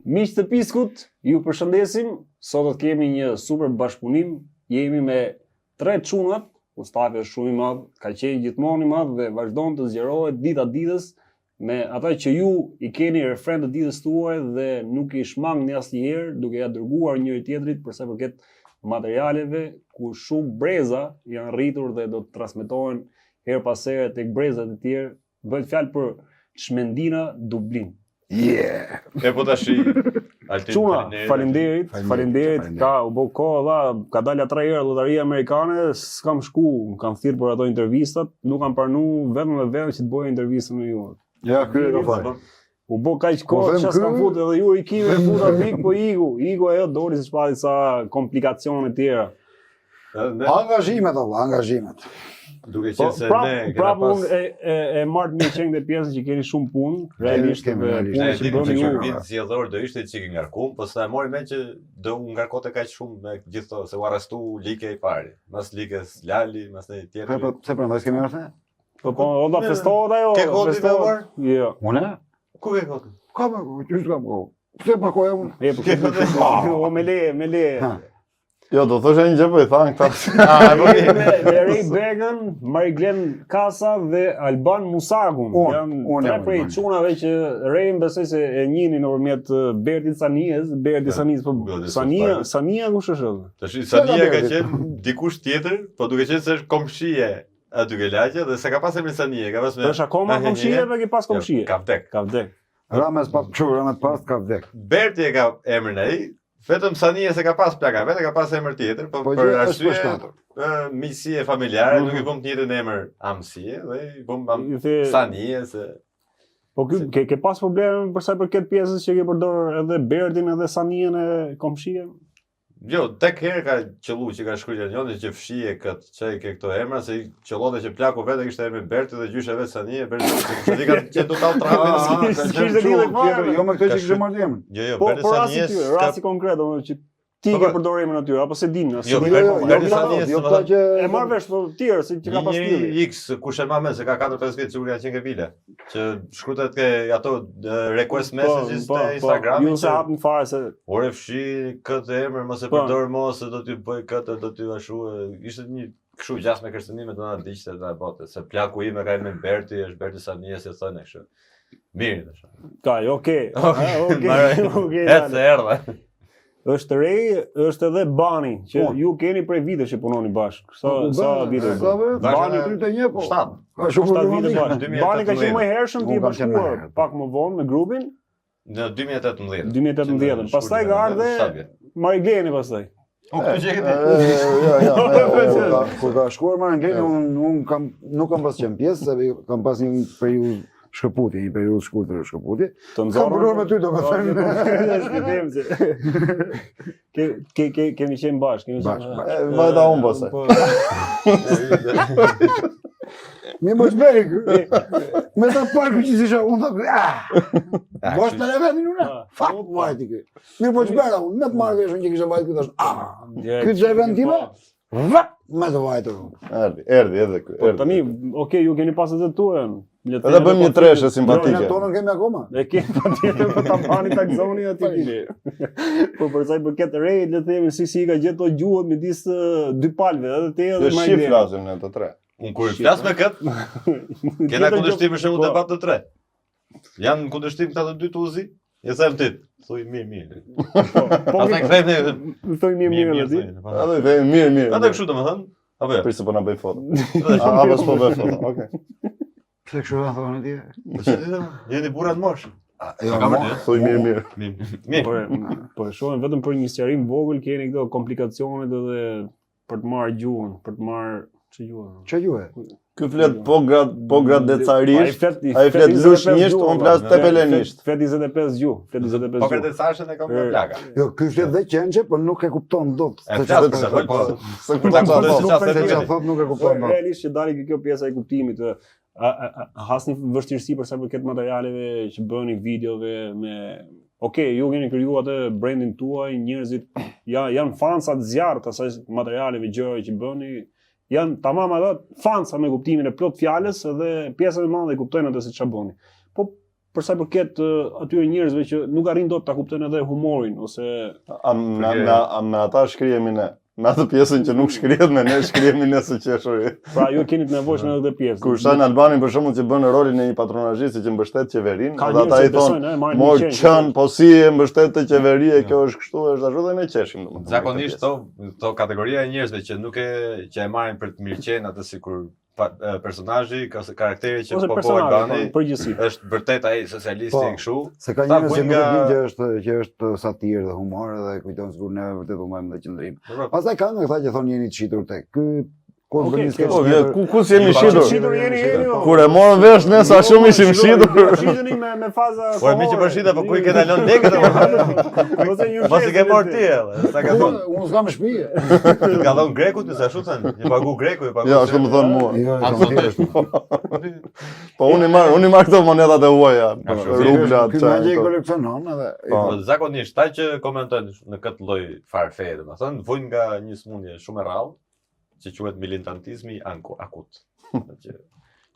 Miq të Piskut, ju përshëndesim. Sot do të kemi një super bashkëpunim. Jemi me 3 çunat, stafi është shumë i madh, ka qenë gjithmonë i madh dhe vazhdon të zgjerohet dita ditës me ata që ju i keni refren të ditës tuaj dhe nuk i shmangni asnjëherë duke ja dërguar njëri tjetrit për sa i përket materialeve ku shumë breza janë rritur dhe do të transmetohen her pas here tek brezat e tjerë. Bëhet fjalë për Çmendina Dublin. Yeah. E po tash Çuna, faleminderit, ka u bë kohë, ka dalë 3 herë llotaria amerikane, s'kam shku, kam thirrë për ato intervistat, nuk kam pranuar vetëm që të bëj intervistën me ju. Ja, ky ka fal. U bë kaq kohë çfarë s'kam futur edhe ju i kive futa pik, po igu ajo doli se shpati sa komplikacione të tjera. Angazhimet. Duke qenë se ne prapë unë e marr një qenë dhe pjesën që keni shumë punë, realisht punë që bëni ju. Vit zgjedhor do ishte çik ngarkum, po sa e mori mend që do u ngarkote kaq shumë me gjithë se u arrestu like i pari. Mas likës Lali, mas ne tjetër. Po pse prandaj s'kemi arse? Po onda festohet ajo. Ke kohë të marr? Jo. Unë? Ku ke kohë? Ka më, çu s'kam kohë. Pse pa kohë unë? O me le. Jo, do thoshe një gjë po i thanë këta. Me Ray Began, Mariglen Kasa dhe Alban Musagun. Janë 3 prej çunave që Ray besoj se e njihni nëpërmjet Bertit Sanijes, po Sania kush është? Tash Sania ka qenë dikush tjetër, po duke qenë se është komshie aty ke lagja dhe se ka pas emrin Sanie, ka pas me. Është akoma komshie apo ke pas komshie? Ka vdek. Rames pas ka vdek. Berti e ka emrin ai. Vetëm Sania se ka pas plaka, vetë ka pas emër tjetër, po për arsye miqësie familjare, nuk i bëm të njëjtën emër amësie dhe i bëm Sania se. Po ke pas probleme për sa i përket pjesës që ke përdor edhe Bertin edhe Sanien e komshie? Jo, tek herë ka qellu që ka shkruar njëri që fshije këtë çaj ke këto emra se i qellote që plaku vetë kishte emrin Berti dhe gjyshe vetë Sania, Berti ka qenë total trahë. Jo me këtë që kishte marrë emrin. Jo, Po Berti Sania, rasti konkret, domethënë që ti ke përdorur emrin aty apo se din, Jo, Berti Sania, jo ta që e marr vesh po tjerë si që ka pas tjetër. X kush e më se ka 4-5 vjet siguri ka qenë ke vile. Që shkrutet ke ato request messages te Instagrami. Ju sa hapni fare se Ore fshi këtë emër mos e përdor mos se do t'ju bëj këtë, do t'ju ashu. Ishte një kështu gjas me kërcënime të na diqte ta bote se plaku im e ka emrin Berti, është Berti Sania si thonë kështu. Mirë tash. Ka, okay. Okej. Ecë erdha. Është Ray, është edhe Bani, që ju keni prej vitesh që punoni bashkë. Sa vite? Bani 31 po. 7. Ka shumë 7 vite bashkë. 2018. Bani ka qenë më hershëm ti bashkuar pak më vonë me grupin Në 2018. 2018. Pastaj ka ardhe Marigleni pastaj. O këtë që Jo. Kur ka shkuar Marigleni unë nuk kam pas qenë pjesë, se kam pas një periudhë shkëputje, një periudhë shkurtër shkëputje. Të Kam punuar me ty domethënë. Kemi qenë bashkë, Vajta unë pastaj. Mi mos bëri kë. Me ta parë që isha unë tha. Bosh me levetin unë. Fuck vajti kë. Mi mos bëra unë, me të marrë veshën që kisha vajt këtë thash. Ky çe vend time? Vat me të vajtur. Erdhi edhe ky. Po tani, okay, ju keni pas edhe tuën. Edhe bëjmë një treshe simpatike. Ne tonën kemi akoma. E kemi patjetër po ta mbani takzoni aty dini. Po për sa i përket Ray, le të themi si ka gjetë to gjuhët midis dy palëve, edhe te edhe më. Ne flasim ne të tre. Unë kur flas me kët, kena kundërshtim për shembull debat të tre. Janë kundërshtim këta të dy tuzi? E them ti, thuj mirë. Po ata kthejnë, thuj mirë ti. Ata kthejnë mirë. Ata kështu domethënë, apo jo? Prisë po na bëj foto. Apo s'po bëj foto. Okej. Pse kështu thonë ti? Jeni burra të mosh. Jo, thuj mirë. Po e shohim vetëm për një sqarim vogël keni këto komplikacionet edhe për të marrë gjuhën, për të marrë Ç'e juhe? Ky flet po grad decarisht. Ai flet lushnjisht, unë flas tepelenisht. Flet 25 gjuhë, flet 25 gjuhë. Po gradecashën e kam në plaka. Jo, ky flet dhe qençe, por nuk e kupton dot. Se thot nuk e kupton dot. Realisht që dali kjo pjesa e kuptimit, hasni vështirësi për sa përket materialeve që bëni videove me Okej, ju keni kriju atë brandin tuaj, njerëzit janë fansa të zjarrt asaj materialeve, gjërave që bëni, janë tamam ato fansa me kuptimin e plot fjalës edhe pjesa e madhe e kuptojnë atë se ç'a bëni. Po për sa i përket atyre njerëzve që nuk arrin dot ta kuptojnë edhe humorin ose me ata shkrihemi ne. Me atë pjesën që nuk shkrihet me ne, shkrihemi ne së qeshuri. Pra ju keni të nevojshëm edhe pjesën. Kur shajnë Albani për shembull që bën rolin e një patronazhisti që mbështet qeverinë, edhe ata i thonë, "Mor çan, po si e mbështet të qeveria, kjo është kështu, është ashtu" dhe ne qeshim domethënë. Zakonisht to kategoria e njerëzve që e marrin për të mirëqenë atë sikur personazhi, karakteri që po bëhet Albani, është vërtet ai socialisti kështu. Se ka njerëz që nuk e dinë që është satirë dhe humor dhe kujton sikur ne vërtet u marrim në qendrim. Pastaj ka nga këta që thonë jeni të shitur tek. Ky ku jemi shitur jeni? Kur e morën vesh ne sa shumë ishim shitur. Shituni me faza. Po mi që po shita, po ku i kena lënë lekët apo? Mos i ke marrë ti edhe. Sa ka thonë? Unë s'kam shtëpi. Ka thonë greku ti sa shutën? I pagu greku, i pagu. Jo, ashtu më thon mua. Po unë i marr këto monedat e huaja, rubla, Ky më gjej koleksionon edhe. Po zakonisht ata që komentojnë në këtë lloj farfe, domethënë vujnë nga një sëmundje shumë e rrallë, që quhet militantizmi akut.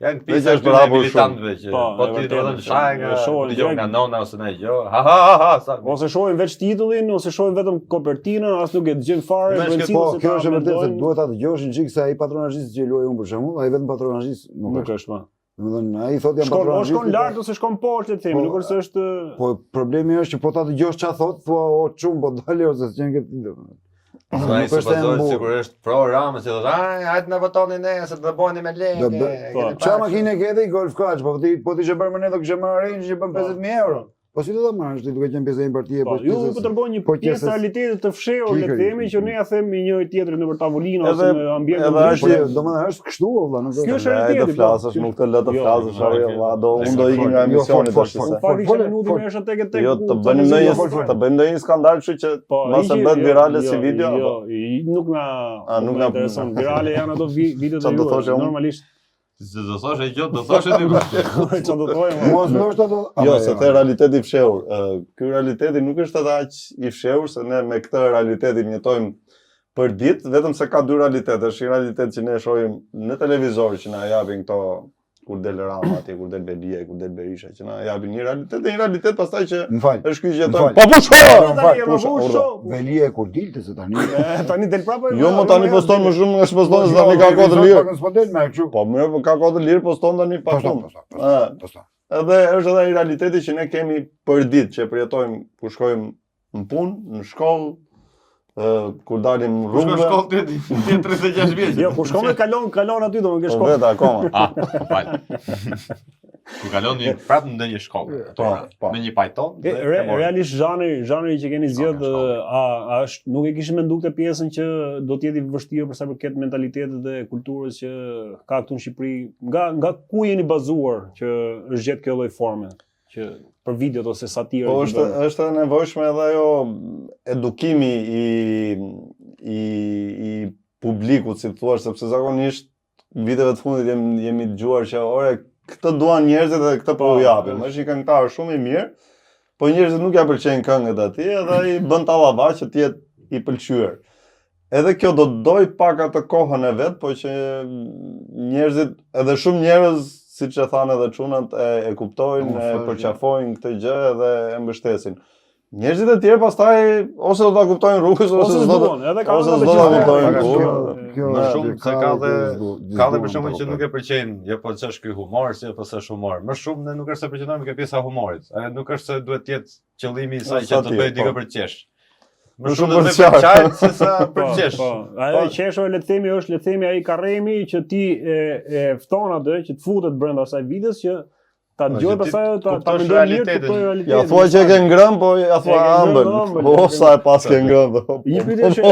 Janë pjesë të militantëve që po ti do të shajë nga nona ose nga gjë. Ha. Ose shohin veç titullin ose shohin vetëm kopertinën, as nuk e dëgjojnë fare benzin ose kjo është vërtet se duhet ta dëgjoshin çik se ai patronazhist që luaj unë për shembull, ai vetëm patronazhist nuk është më. Domethënë ai thotë jam patronazhist. Shkon lart ose shkon poshtë të themi, nuk është se është. Po problemi është që po ta dëgjosh çfarë thotë, thua o çum po dalë ose s'gjen këtë. Ai supozohet sigurisht pro Rama që thotë, hajde na votoni ne se do bëni me lekë. Çfarë makinë ke ti golf kaç, po ti që bën me ne do kishë marrë range që bën 50.000 euro. Po si do ta marrësh ti duke qenë pjesë e një partie po ju po tregoni një pjesë realitetit të fshehur le të themi që ne ja themi njëri tjetrit nëpër tavolinë ose në ambientin ndryshëm. Domethënë është kështu valla, nuk është. Kjo është realiteti. Do flasësh, nuk të lë të flasësh, valla, unë do ikim nga emisioni tash. Fali që minuti më është tek Jo, të bëjmë ndonjë skandal, kështu që mos e bëhet virale si video. Jo, nuk na intereson. Virale janë ato videot e juaj normalisht. Se do thoshe gjë, do thoshe ti. Çfarë do thojmë? Mos ndoshta do. Jo, se the realiteti i fshehur. Ky realiteti nuk është edhe aq i fshehur se ne me këtë realitetin jetojmë për ditë, vetëm se ka dy realitete. Është një realitet që ne shohim në televizor që na japin këto kur del Rama atje, kur del Belia, kur del Berisha, që na japin një realitet pastaj që është ky që jetojmë. Po pusho! Belia kur dilte se tani. Tani del prapë. Jo, më tani poston më shumë nga poston se tani ka kohë të lirë. Po më ka kohë të lirë poston tani pa shumë. Edhe është edhe një realiteti që ne kemi për ditë që përjetojmë kur shkojmë në punë, në shkollë, kur dalim rrugë. Kur shkollë ti 36 vjeç. Jo, kur shkollë kalon aty domun ke shkollë. Vetë akoma. Fal. Kur kaloni prapë në ndonjë shkollë, në një pajton. Realisht zhanri që keni zgjedh është nuk e kishim menduar këtë pjesën që do të jetë i vështirë për sa përket mentalitetit dhe kulturës që ka këtu në Shqipëri. Nga ku jeni bazuar që është gjetë kjo lloj forme që për videot ose satirë. Po është e nevojshme edhe ajo edukimi i publikut, si thua, sepse zakonisht viteve të fundit jemi dëgjuar që ore këtë duan njerëzit dhe këtë po u japim. Është një këngëtar shumë i mirë, po njerëzit nuk ja pëlqejnë këngët atij edhe ai bën tallava që të jetë i pëlqyer. Edhe kjo do doj pak atë kohën e vet, po që njerëzit edhe shumë njerëz siç e thanë edhe çunat e kuptojnë, e përqafojnë këtë gjë dhe e mbështesin. Njerëzit e tjerë pastaj ose do ta kuptojnë rrugës ose s'do ta kuptojnë rrugës. Më shumë se ka dhe për shembull që nuk e pëlqejnë, jo po ç'është ky humor, si apo s'është humor. Më shumë ne nuk është se përqendrohemi ke pjesa e humorit. Nuk është se duhet të jetë qëllimi i saj që të bëjë dikë për qesh. Më shumë për qajt se sa për qesh. Ajo qeshore le të themi ai karremi që ti e fton atë që të futet brenda asaj videos që ta dëgjoj pastaj ta mendoj mirë këtë realitet. Ja thua që e ke ngrënë, po ja thua ëmbël. Po sa e pas ke ngrënë. Një pyetje që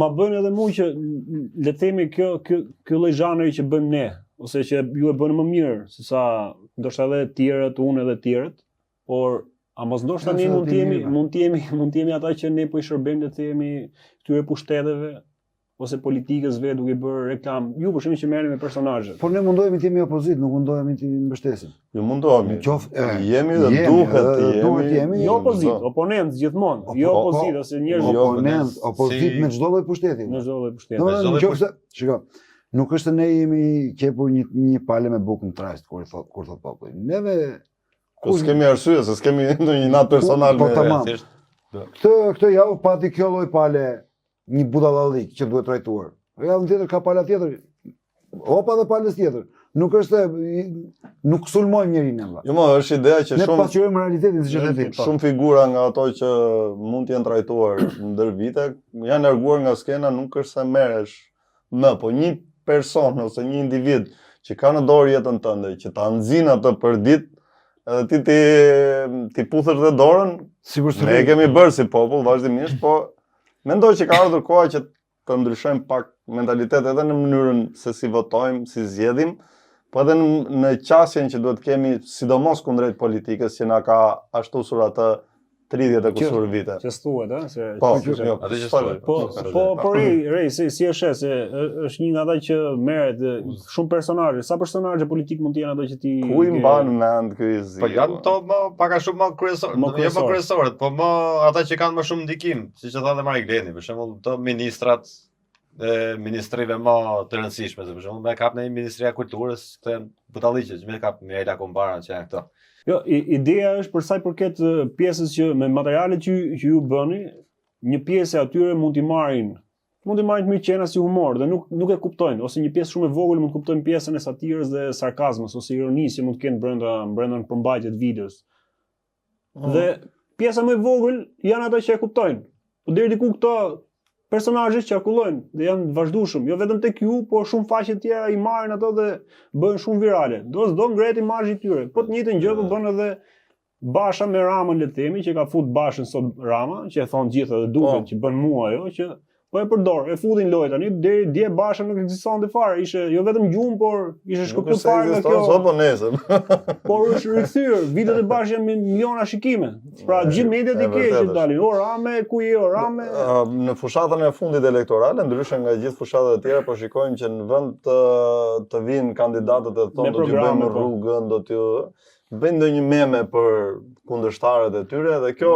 ma bën edhe mua që le të themi ky lloj zhanri që bëjmë ne ose që ju e bëni më mirë se sa ndoshta edhe të tjerët, unë edhe të tjerët, por a mos ndoshta ne mund të jemi ata që ne po i shërbejmë le të themi këtyre pushteteve ose politikës vetë duke bërë reklam. Ju për shembull që merreni me personazhe. Po ne mundohemi të jemi opozit, nuk mundohemi të mbështesim. Jo mundohemi. Jemi dhe duhet të jemi. Jo opozit, oponent gjithmonë. Jo opozit ose njerëz oponent, opozit me çdo lloj pushteti. Me çdo lloj pushteti. Shiko, nuk është ne jemi qepur një pale me bukë në trast kur thot populli. Neve Po s'kemi arsye, se s'kemi ndonjë natë personal Po me. tamam. thjesht. Këtë javë pati kjo lloj pale një budallallik që duhet trajtuar. Javën tjetër ka pala tjetër. Opa dhe palës tjetër. Nuk është nuk sulmojmë njërin e valla. Jo, më është ideja që Ne shumë pasqyrojmë realitetin siç e thënë. shumë figura nga ato që mund të jenë trajtuar ndër vite, janë larguar nga skena, nuk është se merresh më, po një person ose një individ që ka në dorë jetën tënde, që ta nxin atë për ditë, edhe ti puthësh dhe dorën, Sigurisht. ne e kemi bërë si popull vazhdimisht, po mendoj që ka ardhur koha që të ndryshojmë pak mentalitet edhe në mënyrën se si votojmë, si zgjedhim, po edhe në qasjen që duhet kemi, sidomos kundrejt politikës që na ka ashtusur atë 30 e kusur vite. Që thuhet, ë, se Po, që- Atë që s'falë. s'falë. Po rej, si e shes, është një nga ata që merret shumë personazhe. Sa personazhe politik mund të jenë ato që ti Ku i mban mend ky zi? Po janë to më pak a shumë më kryesorë, Më jo më kryesorë. kryesorët, po më ata që kanë më shumë ndikim, siç e tha dhe Mari Gleni, për shembull, të ministrat e ministrive më të rëndësishme, se për shembull, me kap në Ministria e Kulturës, këto janë butalliqe, që me kap Mirela Kombara që janë këto. Jo, ideja është për sa i përket pjesës që me materialet që ju bëni, një pjesë e atyre mund t'i marrin të mirë qena si humor dhe nuk e kuptojnë, ose një pjesë shumë e vogël mund të kuptojnë pjesën e satirës dhe sarkazmës ose ironisë që mund të kenë brenda në përmbajtje të videos. Dhe pjesa më e vogël janë ata që e kuptojnë. Po deri diku këto personazhe qarkullojnë dhe janë të vazhdueshëm, jo vetëm tek ju, por shumë faqe tjera i marrin ato dhe bëhen shumë virale. Do s'do ngret imazhi i tyre. Po të njëjtën gjë po bën edhe Basha me Ramën, le të themi, që ka fut Bashën sot Rama, që e thon gjithë dhe duket që bën mua ajo që po e përdor, e futin lojë tani, deri dje Basha nuk ekzistonte fare, ishte jo vetëm gjumë, por ishte shkëput fare nga kjo. Sot po nesër. Por është rikthyer, videot e Bashës janë me miliona shikime. Pra gjithë mediat i keq që dalin, o Rame, ku je o Rame? Në fushatën e fundit elektorale, ndryshe nga gjithë fushatat e tjera, po shikojmë që në vend të vinë kandidatët e thonë do t'ju bëjmë rrugën, do t'ju bëjnë ndonjë meme për kundërshtarët e tyre dhe kjo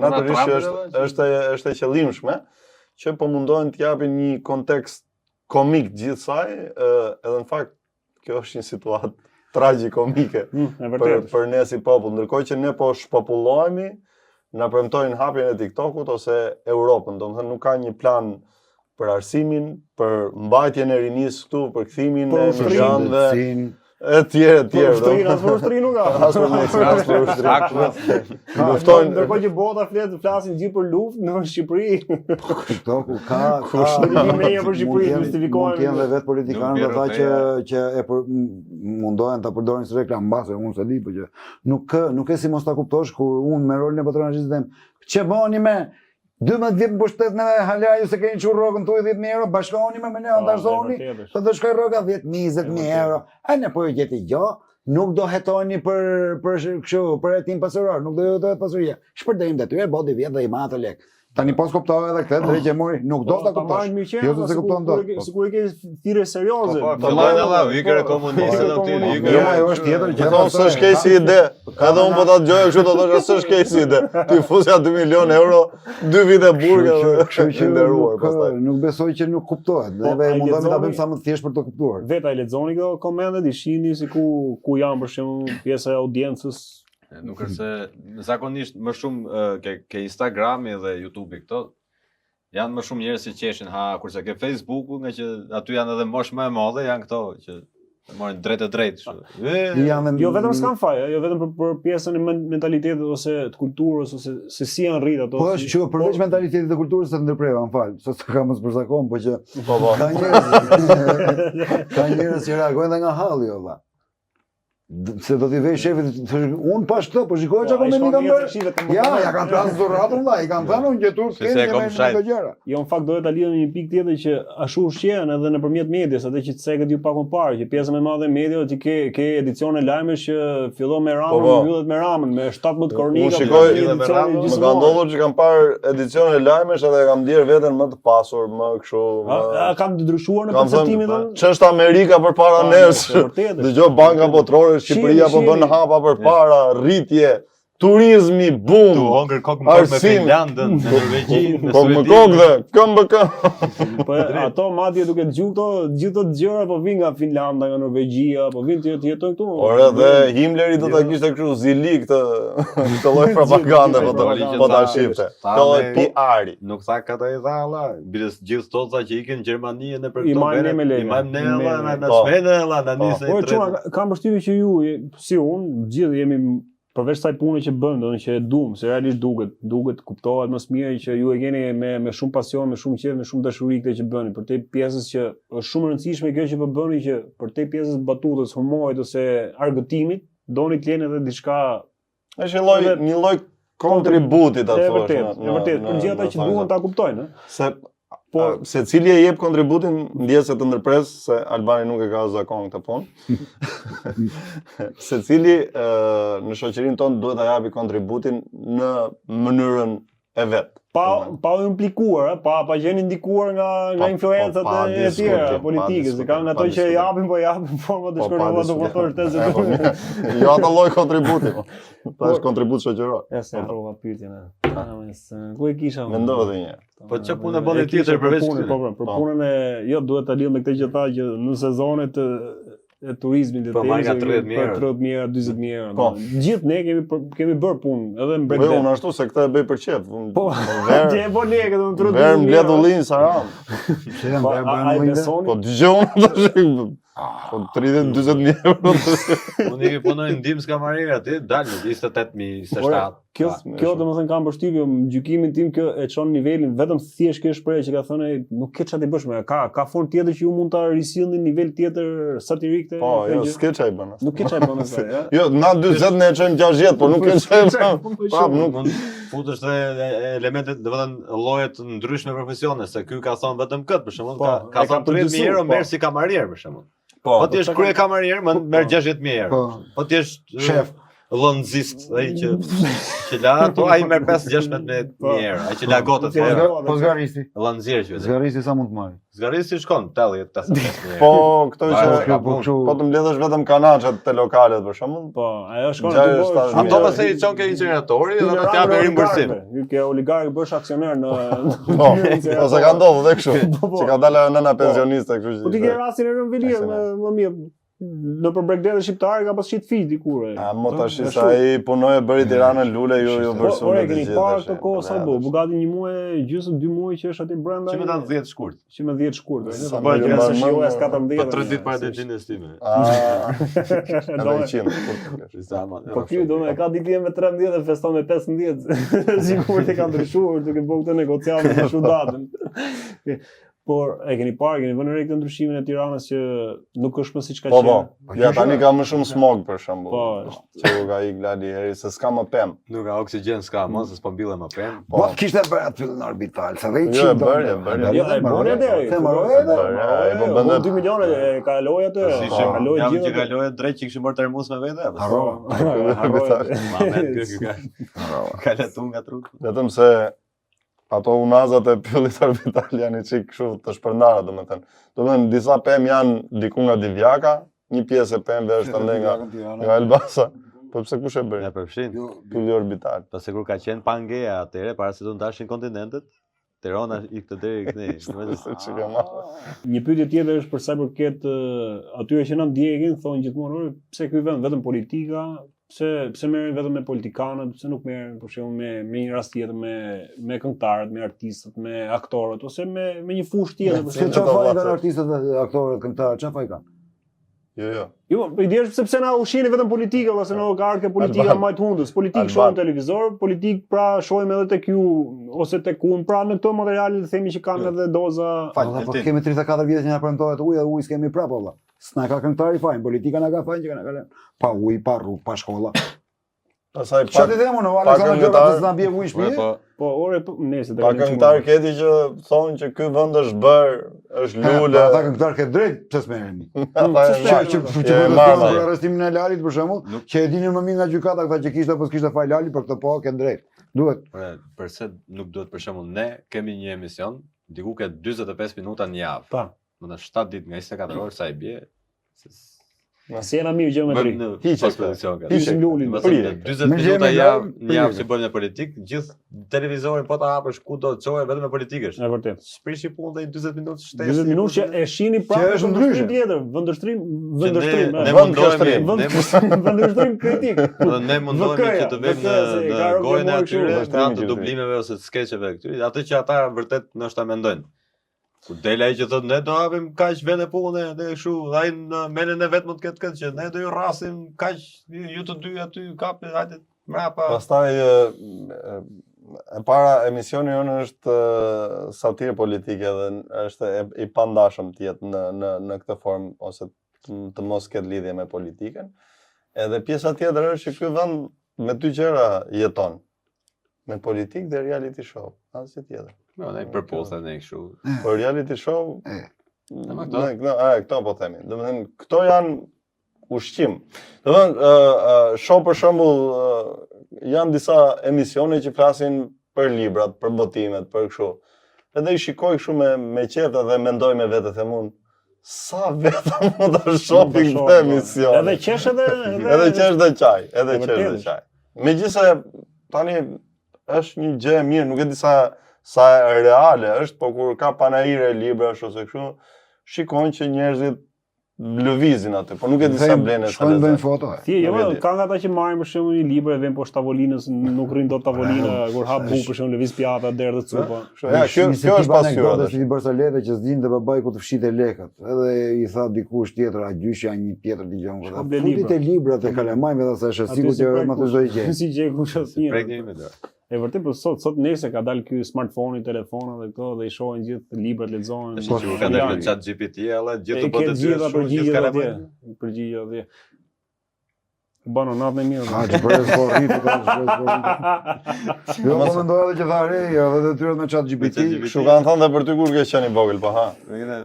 natyrisht është e qëllimshme që po mundohen të japin një kontekst komik gjithë saj, edhe në fakt kjo është një situatë tragjikomike për ne si popull, ndërkohë që ne po shpopullohemi, na premtojnë hapjen e TikTokut ose Europën, domethënë nuk ka një plan për arsimin, për mbajtjen e rinisë këtu, për kthimin e emigrantëve, e tjerë. Ushtri nuk ka. As për ushtri. Ndërkohë që bota flasin gjithë për luftë në Shqipëri. TikToku ka meja për Shqipëri justifikohen. Mund të jenë vetë politikanët ata që mundohen ta përdorin si reklam, mbase unë se di, po që nuk e si mos ta kuptosh kur unë me rolin e patronazhit them, çe bëni me 12 vjet mbështet në halaju se keni çu rrogën tuaj 10.000 euro, bashkohuni me ne andarzoni, të do shkoj rroga 10.000-20.000 euro. A ne po e gjeti gjë, nuk do hetoni për kështu, për hetim pasuror, nuk do jetohet pasuria. Shpërndajmë detyrë, bodi vjet dhe i ma ato lek. Tani pas kuptoj edhe këtë drejt që mori, nuk do ta kuptosh. Jo se kupton dot. Sigur e ke thirrje serioze. Po vallë Allah, vikër e komunistë do të thënë. Jo, ajo është tjetër gjë. Po s'është keq si ide. Edhe unë po ta dëgjoj kështu do thosh s'është keq si ide. Ti fusja 2 milion euro, 2 vite burg Kështu që nderuar pastaj. nuk besoj që nuk kuptohet. Neve mundojmë ta bëjmë sa më të thjesht për të kuptuar. Veta i lexoni këto komentet, i shihni se ku janë për shembull pjesa e audiencës. Nuk është se zakonisht më shumë ke Instagrami dhe YouTube-i këto janë më shumë njerëz që qeshin kurse ke Facebooku, nga që aty janë edhe moshë më e madhe, janë këto që morin drejt e drejt kështu. Jo vetëm s'kan faj, jo vetëm për pjesën e mentalitetit ose të kulturës ose se si janë rrit ato. Po është që përveç mentalitetit të kulturës të ndërpreva, m'fal, sot ka mos përzakon, po që Po. ka njerëz që reagojnë dhe nga halli valla. Se do t'i vej shefit, unë pash këtë, po shikoj që komeni kam bërë. Ja kanë thënë zurratun valla, i kanë thënë unë gjetur s'keni që me këto gjëra. Jo, në fakt dohet ta lidhim një pikë tjetër që ashtu ushqen edhe nëpërmjet medias, atë që cekët ju pak më parë, që pjesa më e madhe e mediave që ke edicione lajmesh që fillon me Ramën, mbyllet me Ramën, me 17 kronika. Unë shikoj më ka ndodhur që kam parë edicione lajmesh edhe kam ndier veten më të pasur, më kështu. A kam ndryshuar në perceptimin tonë? Ç'është Amerika përpara nesh? Dëgjoj banka botërore Shqipëria po bën hapa përpara, rritje, turizmi, Tu bum, hongër kokë me Arsim. Finlandën, me Norvegji, me kokë me Suedi. kokë dhe këmbë. Po ato madje duke gjithë të gjëra po vinë nga Finlanda, nga Norvegjia, po vinë të jetojnë këtu. Ore dhe Himmleri do ta kishte kështu zili këtë lloj propagande po ta shifte. Kjo lloj PR-i. Nuk tha këta i tha alla, bires gjithë toca që ikin në Gjermani në për I këto marrin vere, me lege. i marrin ne alla, Me- na Po. shmene alla, na nisën Po i çuna tretë. kam përshtypjen që ju si unë gjithë jemi përveç kësaj pune që bën, domethënë që e duam, se realisht duket kuptohet më së miri që ju e keni me shumë pasion, me shumë qejf, me shumë dashuri këtë që bëni, për te pjesës që është shumë e rëndësishme kjo që po bëni që për te pjesës batutës, humorit ose argëtimit, doni të jeni edhe diçka Është një lloj kontributi ta e thosh. vërtet, e vërtet, për gjithë ata që duan ta kuptojnë, ë. se Po se cili e jep kontributin ndjes se të ndërpres se Albani nuk e ka zakon këtë punë. Se cili në shoqërinë tonë duhet ta japi kontributin në mënyrën e vet. pa u implikuar, pa qenë ndikuar nga influencat pa e tjera diskutim, politike, se kanë ato që japin forma të shkruar do votor të Jo ato lloj kontributi. Ta është kontribut shoqëror. Ja se harrova pyetjen. Ku e kisha? Mendova edhe një herë. Po çka punë bën tjetër përveç punën, këtyre? për punën e jo duhet ta lidh me këtë që tha që në sezonet e turizmit të Po, marrë nga 30.000 euro. 30.000 euro, 40.000 euro. Po. Gjithë ne kemi bërë punë, edhe në Po jo, Bregdet. unë ashtu se këtë e bëj për qef. Po, ti e bën lekë, do të Verë mbledh ullin Saran. Se jam Po, bërë ai në ujde. besoni? Po dëgjon tash. Po 30-40.000 euro. Unë i punoj në ndihmë skamarrë aty, dalë 28.000, 27. Kjo domethënë kam përshtypje, gjykimin tim kjo e çon nivelin, vetëm thjesht kjo shprehje që ka thënë ai, nuk ke çfarë të bësh me, ka formë tjetër që ju mund ta risillni në nivel tjetër satirik të Po, jo, këtë gjë. s'ke çaj bën. Nuk ke çfarë bën asaj, ja. Jo, na 40 ne e çojmë 60, po nuk ke çaj bën. Prap nuk. Mund futesh dhe elementet, domethënë lloje të ndryshme profesione, se ky ka thonë vetëm këtë, për shembull, Po, ka e ka thonë 30.000 euro përgjithsu, merr po. si kamarier për shembull. Po, Po ti je krye kamarier, më merr 60.000 euro. Po, Po ti je shef. dhënëzist, ai që la ato, ai merr 5-16.000 euro, ai që la gotat Po, euro. Po zgaristi. Dhënëzir që. Zgaristi sa mund të marri? Zgarisi shkon 80-85.000 Po, euro. këto Po, që ka Po kështu. po të mbledhësh vetëm kanaçet te lokalet për shembull. Po, ajo shkon Gjarë aty shtatë- bërë. Ato pastaj i çon ke incineratori dhe ato t'japin rimbursim. Ju ke oligark bësh aksioner në Po, ose ka ndodhur edhe kështu. Po, po. Që ka dalë nëna pensioniste kështu që. Po ti ke rastin e rënvelir më mirë. Në për Bregdetë shqiptare ka pas shit fi dikur. A mo tash sa ai punoi bëri Tiranën lule ju Po, vërsu. ore, keni parë këtë kohë sa bu, gati 1 muaj, gjysmë 2 muaj që është aty brenda. Që me ta 10 shkurt. Që me 10 shkurt. Sa Po më gjë më- se shijoj as më- 14. Po 3 ditë para detyrimit time. Edhe 100. Po ky do me ka ditë me 13 dhe feston me 15. Sigurt e ka ndryshuar duke bërë këtë negociat me shu datën. Por e keni parë, keni vënë re këtë ndryshimin e Tiranës që nuk është më siç ka Po, qenë. po. Ja tani ka më shumë smog për shembull. Po, Që u ka ik lali heri se s'ka më pemë. Nuk ka oksigjen, s'ka mos, s'po mbillem më pemë. Po kishte bërë aty në orbital, sa dhe i Jo, e bërë, e bërë. Jo, e bërë deri. Se mbaroi edhe. Ai po bën 2 milionë e kaloi atë. Si Po, jam që gjithë. kaloje drejt që kishim bërë termos me vete. Harroj. Mamet kë ka latu nga trupi. Vetëm se ato unazat e pyllit orbital janë çik kështu të shpërndara domethënë. Domethënë disa pemë janë diku nga Divjaka, një pjesë e pemëve është ende nga Elbasa. Po pse kush e bëri? Ja përfshin. Pylli orbital. Pasi kur ka qenë Pangea atëre para se të ndashin kontinentet, Tirana i këtë deri këtej. Se çika. Një pyetje tjetër është për sa i përket atyre që na ndjekin, thonë gjithmonë, "Ore, pse ky vend vetëm politika, pse merren vetëm me politikanët, pse nuk merren për shembull me një rast tjetër me këngëtarët, me artistët, me aktorët ose me një fushë tjetër për Se shembull." çfarë fajin kanë artistët dhe aktorët, këngëtarët, çfarë fajin kanë? Jo. Jo, ideja është pse na ushqeni vetëm politika ose në ka politika më të hundës. Politik shohim televizor, politik pra shohim edhe tek ju ose tek unë, pra në këto materiale të themi që kanë edhe doza. Valla, po kemi 34 vjet që na premtohet ujë dhe ujë s'kemi prapë valla. S'na ka këngëtari fajin, politika na ka fajin që na ka lënë. Pa ujë, pa rrugë, pa shkolla. Pastaj Çfarë të them unë, Aleksandër Gjoka se na bie ujë shtëpi? Po, Po, ore, nëse Pa këngëtar keti që thonë që ky vend është bër, është lule. Ata këngëtar ke drejt, pse s'merreni? Që e për marrë. arrestimin e Lalit për shembull, që e dinin më mirë nga gjykata këta që kishte apo s'kishte fal Lali, për këtë po ke drejt. Duhet. përse nuk duhet për shembull ne kemi një emision, diku ke 45 minuta në javë. Pa. Më në 7 ditë nga 24 orë sa i bie. Si jena mirë gjeometri. Pas produksion ka. Ishim lulin. 40 minuta javë që bën me politikë, gjithë televizorin po ta hapësh kudo çoje vetëm me politikësh. Është vërtet. Shprishi punë dhe 40 minutë shtesë. 40 minutë që e shihni prapë është ndryshe tjetër, vëndërshtrim, Ne vëndërshtrim kritik. Ne mundohemi që të vëmë në gojën e atyre ato dublimeve ose skeçeve këtyre, atë që ata vërtet ndoshta mendojnë. Kur del ai që thotë ne do hapim kaq vende pune, ne kështu, ai në melen e vet mund të ketë këtë që ne do ju rrasim kaq ju të dy aty kapi, hajde mbrapa. Pastaj e para emisioni jonë është satirë politike dhe është i pandashëm të jetë në këtë formë ose të mos ketë lidhje me politikën. Edhe pjesa tjetër është që ky vend me dy gjëra jeton. Me politikë dhe reality show, asgjë tjetër. Ne përputhen ne kështu. Po reality show, këto po themi. Domethënë këto janë ushqim. Domethënë show për shembull janë disa emisione që flasin për librat, për botimet, për kështu. Edhe i shikoj kështu me qejf dhe mendoj me vetë them unë sa vetëm mund ta shohim këtë emision. Edhe qesh edhe qesh dhe çaj, edhe qesh dhe çaj. Megjithëse tani është një gjë e mirë, nuk e di sa reale është, po kur ka panajire librash ose kështu, shikojnë që njerëzit lëvizin atë, po nuk e di sa blenë sa shkojnë bëjnë foto. Ka nga ata që marrin për shembull një libër e vënë poshtë tavolinës, nuk rrin dot tavolina, kur hap buk për shembull lëviz pjata deri te cupa. Kjo është pasqyra. Është një bërsa lehtë që s'dinte babai ku të fshite lekët. Edhe i tha dikush tjetër, a gjyshja një tjetër dëgjon këta. Futit e librat e kalamajve dhe sa është sigurt që më të çdo gjë. Si gjë kush është një. Prekni me dorë. E vërtet po sot nesër ka dalë ky smartphone, telefona dhe këto dhe i shohin gjithë librat lexohen. Është ka dalë ChatGPT, alla gjithë të përgjigjet atje. Përgjigjet atje. Bano natë në mirë. A, që përre s'po rritë, Jo, po mendoj edhe që tha reja, dhe detyrat me ChatGPT. Kështu kanë thënë dhe për ty kur ke qenë i vogël, po ha.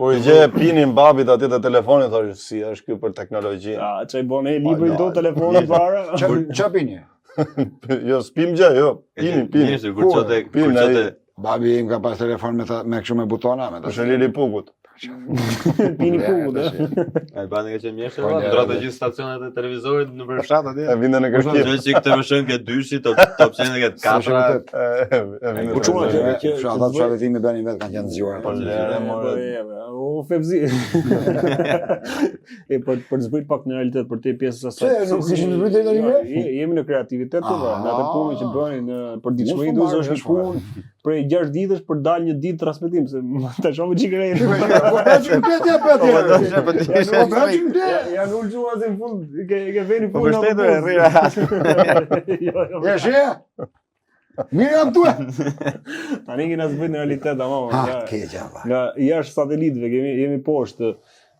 Kur i gje pinin babit atje te telefoni, thosh si është ky për teknologji. Çai bën librin do telefonin para. Ç'a pini? Jo, s'pim gjë, jo. Pini. Nëse kur çote. Babi im ka pas telefon me kështu me butona, me Është Lili Pukut. Pini pukut. Albani ka qenë mjeshtër, ndrotë gjithë stacionet e televizorit në fshat atje. E vinde në kërkim. Gjë që këtë më shën ke dyshi, top qenë ke katra. Po çuna që ata çfarë timi bënin vetë kanë qenë zgjuar. O fevzi. E për zbrit pak në realitet për te pjesës asaj. Nuk kishin zbritur tani më? Jemi në kreativitet në atë punë që bënin për diçmëri do është punë për 6 ditësh për dal një ditë transmetim se tash më çikë. Ja nuk gjua se në fund ke veni Po vështetë e rria. Ja shë? Mirë jam tue. Tani kena zbrit në realitet ama. Ha, keqja va. Nga jashtë satelitëve jemi poshtë.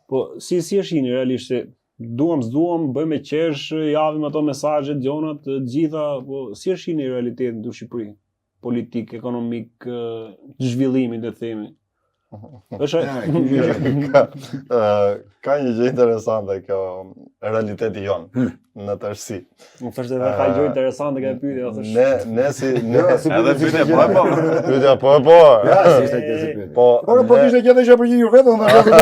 Po si është një realisht se s'duam, bëjmë qesh, javim ato mesazhe, gjonat, të gjitha, po si është një realitet në Shqipëri? Politik, ekonomik, zhvillimin të themi. Ka një gjë interesante kjo realiteti jonë në tërësi. Më thashtë edhe ka gjë interesante ka pyetja, thosh. Ne si Edhe pyetja po. Pyetja po. Ja, si ishte kjo se pyetje. Po, po ishte gjë që përgjigjur vetëm dhe do të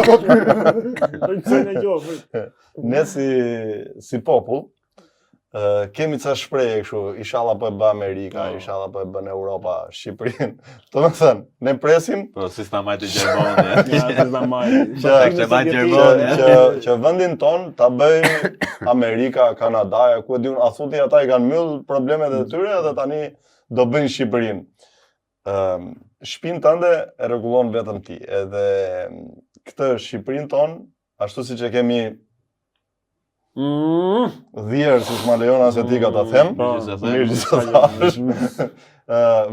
thotë. Ne si popull kemi ca shprehje kështu, inshallah po e bë Amerika, inshallah po e bën Europa, Shqipërinë. Domethënë, ne presim Po si s'na majtë Gjermania. Ja, s'na majtë. Që vendin ton ta bëjnë Amerika, Kanadaja, ku e diun, a thotë ata i kanë mbyll problemet e tyre dhe tani do bëjnë Shqipërinë. Shtëpinë tënde e rregullon vetëm ti. Edhe këtë Shqipërinë ton, ashtu siç e kemi dhjerë, si s'ma lejon as e ti ka ta them, mirë që sa thash,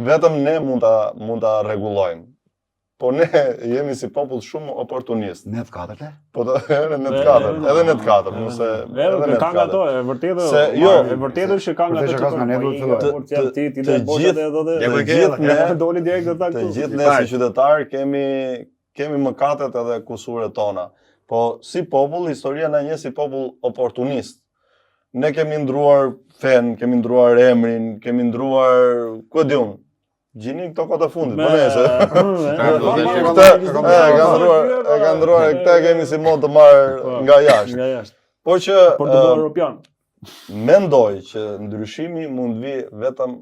vetëm ne mund ta rregullojmë. Po ne jemi si popull shumë oportunist. Net 4. Po edhe net 4, edhe net 4, nëse edhe net 4. Ka ato, e vërtetë. Jo, e vërtetë është që ka nga ato të gjithë ne si qytetar kemi mëkatet edhe kusuret tona. Po si popull, historia na njeh si popull oportunist. Ne kemi ndruar fen, kemi ndruar emrin, kemi ndruar, ku e diun, gjini këto kohë të fundit, po nëse. E ka ndruar, këta kemi si mod të marrë nga jashtë. Po që për të bërë europian. mendoj që ndryshimi mund vi vetëm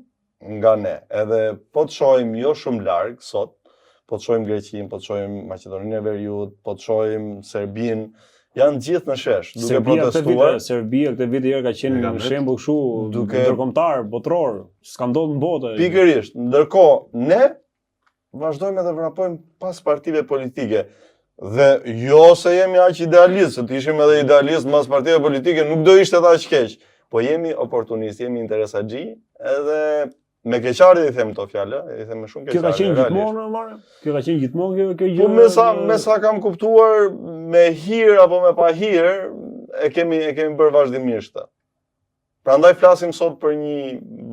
nga ne. Edhe po të shohim jo shumë larg sot, po të shohim Greqinë, po të shohim Maqedoninë e Veriut, po të shohim Serbinë, janë gjithë në shesh, duke protestuar. Serbia këtë vit herë ka qenë një shembull kështu ndërkombëtar, botror, s'ka ndodhur në botë. Pikërisht, ndërkohë ne vazhdojmë edhe vrapojmë pas partive politike. Dhe jo se jemi aq idealist, se të ishim edhe idealist mas partive politike nuk do ishte aq keq, po jemi oportunist, jemi interesaxhi, edhe me keqardhje i them këto fjalë, i them me shumë keqardhje. Kjo ka qenë gjithmonë, Kjo ka qenë gjithmonë kjo gjë. Po me sa kam kuptuar, me hir apo me pa hir, e kemi bërë vazhdimisht. Prandaj flasim sot për një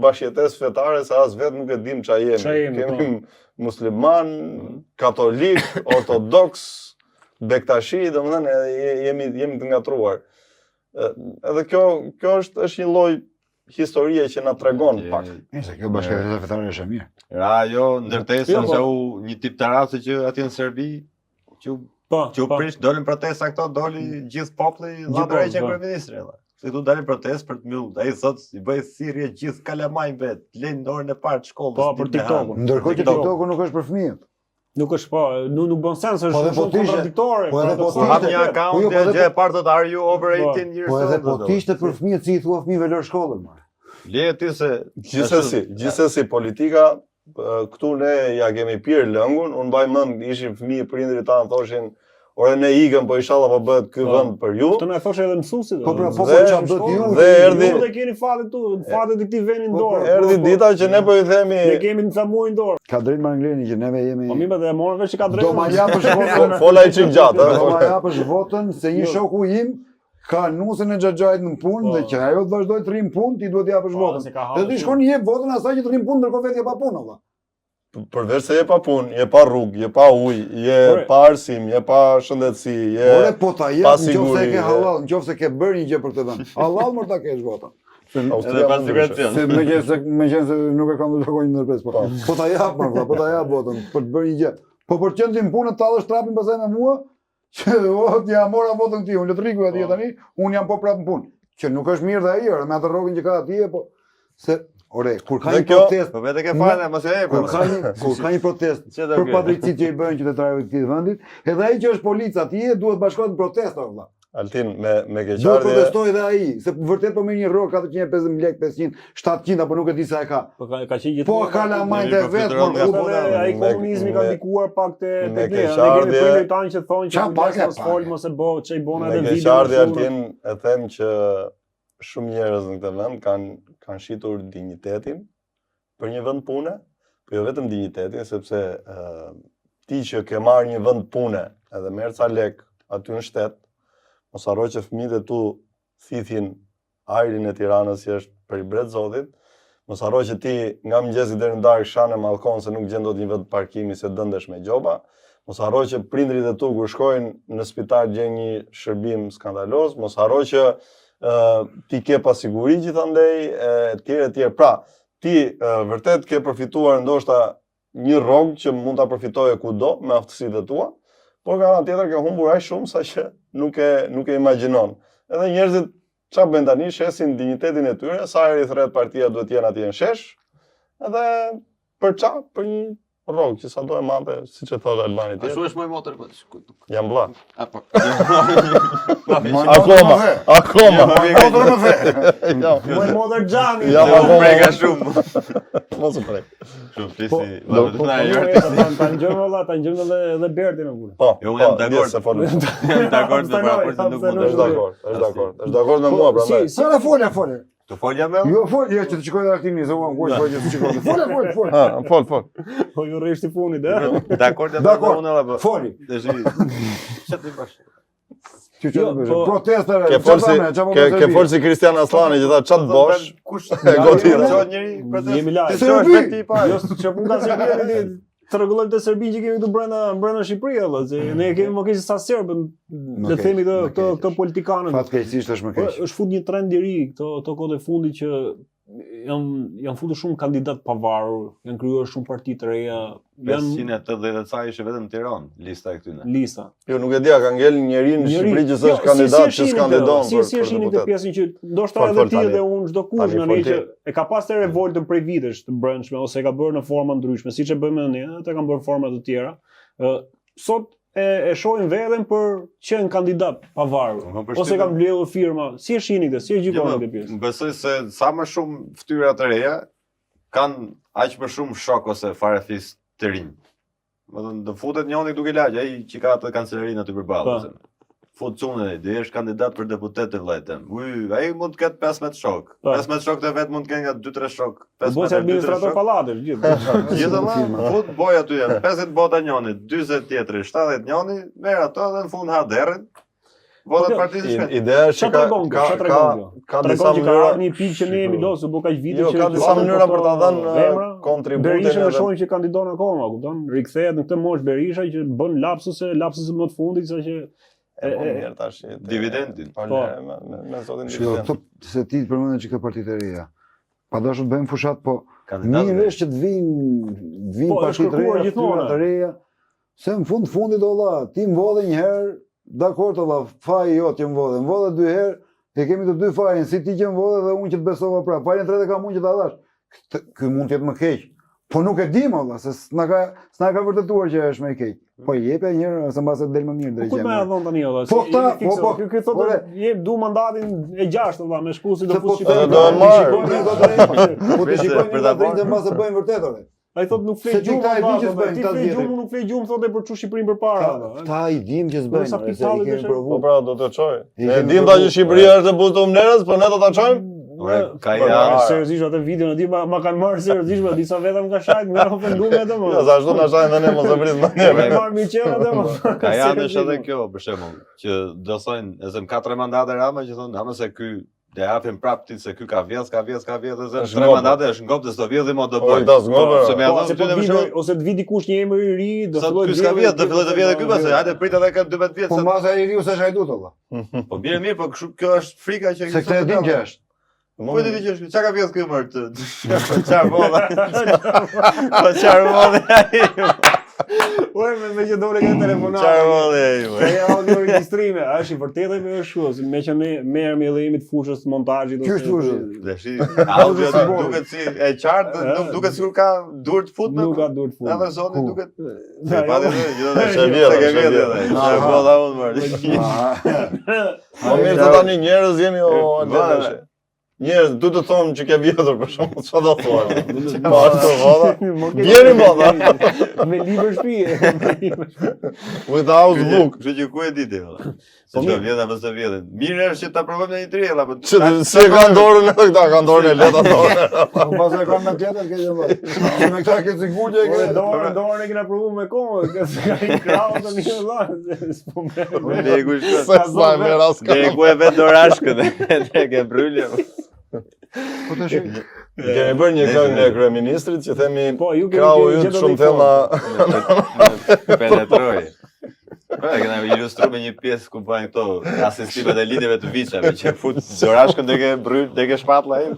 bashkëjetesë fetare, se as vetë nuk e dim çfarë jemi. Kemi musliman, katolik, ortodoks, bektashi, domethënë jemi të ngatruar. Edhe kjo është një lloj historie që na tregon pak. Nëse kjo bashkëjetesë fetare është e mirë. Jo, ndërtesën se u një tip tarasi që atje në Serbi, që u prish, dolin protesta këto, doli gjithë populli, dha drejtë kryeministrit. Se këtu dalin protestë për të mbyllur. Ai thotë i bëj thirrje gjithë kalamajnë vet, lejnë orën e parë të shkollës. Po për TikTokun. Ndërkohë që TikToku nuk është për fëmijët. Nuk është nuk bën sens, është shumë kontradiktore. Po edhe po hap një akaunt gjë e parë thotë are you over 18 years old. Po edhe po ishte për fëmijët, si i thua fëmijëve lër shkollën më. Le ti se gjithsesi politika këtu ne ja kemi pirë lëngun, unë mbaj mend ishin fëmijë prindërit tanë thoshin ore ne ikëm, po inshallah po bëhet ky vend për ju. Këtë na thoshte edhe mësuesit. Po çfarë do të ju? Dhe erdhi. Ju keni fatin tu, fatet e këtij vendi në dorë. Erdhi dita që ne po i themi. Ne kemi në muaj në dorë. Ka drejt Marngleni që neve jemi. Po mirë, e morën vesh që ka drejt. Do ma japësh votën. Fola i çik gjatë, Do ma japësh votën se një shoku im ka nusën e xhaxhait në punë dhe që ajo të vazhdoj të rrim punë, ti duhet japësh votën. Dhe ti shkon i jep votën asaj që të rrim punë ndërkohë vetë pa punë valla. Përveç se je pa punë, je pa rrugë, je pa ujë, je pa arsim, je pa shëndetësi, je Ore po ta jep, pa nëse siguri. ke halal, nëse ke bërë një gjë për këtë vend. Halal më ta kesh votën. edhe pas migracion. Se meqense nuk e kam të takoj në ndërpres, po ta jap më, po ta jap votën për të bërë një gjë. Po për të qenë ti në punë tallësh trapin pastaj me mua, që ja mora votën ti, unë le të rriku atje tani, unë jam po prapë në punë. Që nuk është mirë dhe ai, me atë rrogën që ka atje, po se ore, kur ka një protestë, Po vetë ke falë, mos e kur ka një protestë për padrejtësitë që i bëjnë qytetarëve të këtij vendit, edhe ai që është polic atje duhet bashkohet në protesta valla. Altin me Do keqardhje. protestoj dhe ai, se vërtet po merr një rrogë 450 lekë, 500, 700 apo nuk e di sa e ka. Po ka qenë gjithmonë. Po ka la majtë vet, por ai komunizmi ka ndikuar pak te me ne. Ne kemi keqardhje- prindërit tanë që thonë që Qa pak e mos fol, mos e bë, çai bona Me edhe video. keqardhje Altin e them që shumë njerëz në këtë vend kanë shitur dinjitetin për një vend pune, po jo vetëm dinjitetin, sepse ti që ke marrë një vend pune edhe merr ca lek aty në shtet, mos harro që fëmijët e tu thithin ajrin e Tiranës që është për i bret Zotit, mos harro që ti nga mëngjesi deri në darkë shanë mallkon se nuk gjen dot një vend parkimi se dëndesh me gjoba. Mos harro që prindrit e tu kur shkojnë në spital gjejnë një shërbim skandaloz, mos harro që ti ke pasiguri gjithandej, etj. Pra, ti vërtet ke përfituar ndoshta një rrogë që mund ta përfitoje kudo me aftësitë tua, por nga ana tjetër ke humbur aq shumë sa që nuk e imagjinon. Edhe njerëzit çfarë bëjnë tani, shesin dinjitetin e tyre, sa herë i thret partia duhet të jenë atje në shesh, edhe për çfarë? Për një rrogë që sado e madhe, siç e thotë Albani tjetër. Ashtu është më motor po. Jam vlla. Apo. Akoma. Motor më the. Më modër xhami. Ja, Po preka shumë. Mos u prek. Shumë Po, flisi. Na ta ngjëm valla, ta ngjëm edhe Bertin në punë. Po, Jo, unë jam dakord. Se fol. Jam dakord me raport se nuk mund të Është dakord, është dakord. Është dakord me mua, prandaj. Sa la folja. të folja me. Jo fol, jo që të shikoj aktini, se unë kush po që të shikoj. Fol. Ha, fol. Po ju rreshti funit, ë? Dakord, Dakord. unë apo. Foli. Tash çfarë të bash? Protesta. Ke folsi Kristian Aslani që tha çat bosh. Kush goti. Çon njëri protest. Jemi live. Të shohësh tek ti pa. Jo, çfarë ka Serbia të rregullojmë të Serbinë që kemi këtu brenda Shqipërisë, valla, se ne kemi më keq sa serbë, le të themi këto politikanët. Fatkeqësisht është më keq. Është fut një trend i ri këto kohët e fundit që janë futur shumë kandidat pavarur, janë krijuar shumë parti të reja, janë 580 ca ishte vetëm në Tiranë, lista e këtyne. lista. Jo, nuk e dia, ka ngel njëri në Shqipëri që s'është kandidat, që s'kandidon Si është një këtë pjesën që ndoshta edhe ti dhe unë çdo kush në ne që e ka pas të revoltën prej vitesh të brendshme ose e ka bërë në forma ndryshme, siç e bëjmë ne, ata kanë bërë forma të tjera. Sot e shohin veten për qenë kandidat pavarur. Ose kanë mbledhur firma. Si e shihni këtë? Si e gjykoni këtë pjesë? Besoj se sa më shumë fytyra të reja kanë aq më shumë shok ose farefis të rinj. Domethënë do futet njëri duke lagj, ai që ka atë kancelerin aty përballë. Fut çunë, do jesh kandidat për deputet të vllajtem. Ai mund të ketë 15 shok. 15 shok të vet mund të kenë nga 2-3 shok. 15 administrator pallatesh gjithë. Gjithë fut boj aty, 50 bota njëri, 40 tjetri, 70 njëri, merr ato dhe në fund ha derën. Votat partisë shpejt. Ideja është që ka disa mënyra një pikë që ne jemi losur, po kaq vite që ka disa mënyra për ta dhënë kontributin. Berisha e shohim që kandidon akoma, kupton? Rikthehet në këtë moshë Berisha që bën lapsuse më të fundit saqë dividendin. Me zotin dividend. Se ti përmendën që ka partitë e reja. Padoshëm bëjmë fushat, po mirë është që të vinë partitë të reja, se në fundit olla, ti më vodhe një herë, dakord olla, faji jot që më vodhe 2 herë, e kemi të 2 fajin, si ti që më vodhe dhe unë që të besova prapë. Fajin 3 kam unë që ta dash. Ky mund të jetë më keq. Po nuk e dim olla, se s'na ka vërtetuar që është më i keq. Po jepja një herë ose mbase del më mirë drejt. Po më e dhon tani olla. Po ky thotë jep du mandatin e 6 olla me shkusi do fush do e marr. Po ti shikoj për ta bërë mbase bëjnë vërtet olla. Ai thotë nuk flet gjumë, ti flet gjumë, nuk flet gjumë, thotë për çu Shqipërinë përpara. Ta i dim që s'bëjnë, se i kemi provuar. Po pra, do të çoj. Ne dim ta që Shqipëria është e butë umnerës, po ne do ta çojmë. Ka janë seriozisht atë videon e di ma kanë marrë seriozisht, disa vetëm nga shajt, më ofenduar atë më. Ja, sa ashtu na shajnë ne mos e vrit më ne. Më marr mi qell atë më. Ka janë edhe kjo për shembull, që do thonë, edhe 4 mandate Rama që thonë, ama se ky dhe hapim prapë ti se ky ka vjedh, edhe 3 mandate është ngopë s'do vjedhë më do bëj. Ose të vi dikush një emër i ri, do filloj të vjedh, do filloj të vjedhë ky pastaj, hajde prit edhe ka 12 vjet. Po masa i ri ose shajdut olla. Po bie mirë, po kjo është frika që se këtë e din që është. Po ti di që çka ka vjedh ky më të. Çfarë bolla? Po çfarë bolla ai? Oj, me që dole këtë telefonat. Çfarë bolla ai? Ka audio regjistrime, a është i vërtetë apo është kështu? Me që ne merrem edhe jemi të fushës të montazhit ose. Ky është fushë. Dashi, audio duket si e qartë, duket sikur ka dur të fut me. Nuk ka dur të fut. Edhe zoni duket. Se vjedh. Çfarë bolla unë më. Po mirë të tani njerëz jemi o Alexander. Njerëz, du të thonë që ke vjedhur për shkak çfarë do thua? Po ashtu valla. Bjeri valla. Me libër shtëpie. With the house book. Kështu që ku e di ti valla. Se do vjedh apo s'do vjedh. Mirë është që ta provojmë në një trijell apo. Se kanë dorën edhe këta, kanë dorën e lehtë dorën. Po pastaj kanë me tjetër ke gjë. Me këta ke sigurt që dorën e kena provuar me kohë, ka krau të mirë valla. Legu Se sa më ras ka. Legu e vet dorashkën e ke brylje. Po tash kemi bërë një këngë e kryeministrit që themi krau yt shumë thella penetroi. Po e kena ilustruar me një pjesë ku bëjnë këto asistimet e lidhjeve të viçave që fut dorashkën tek bryl, tek shpatlla im.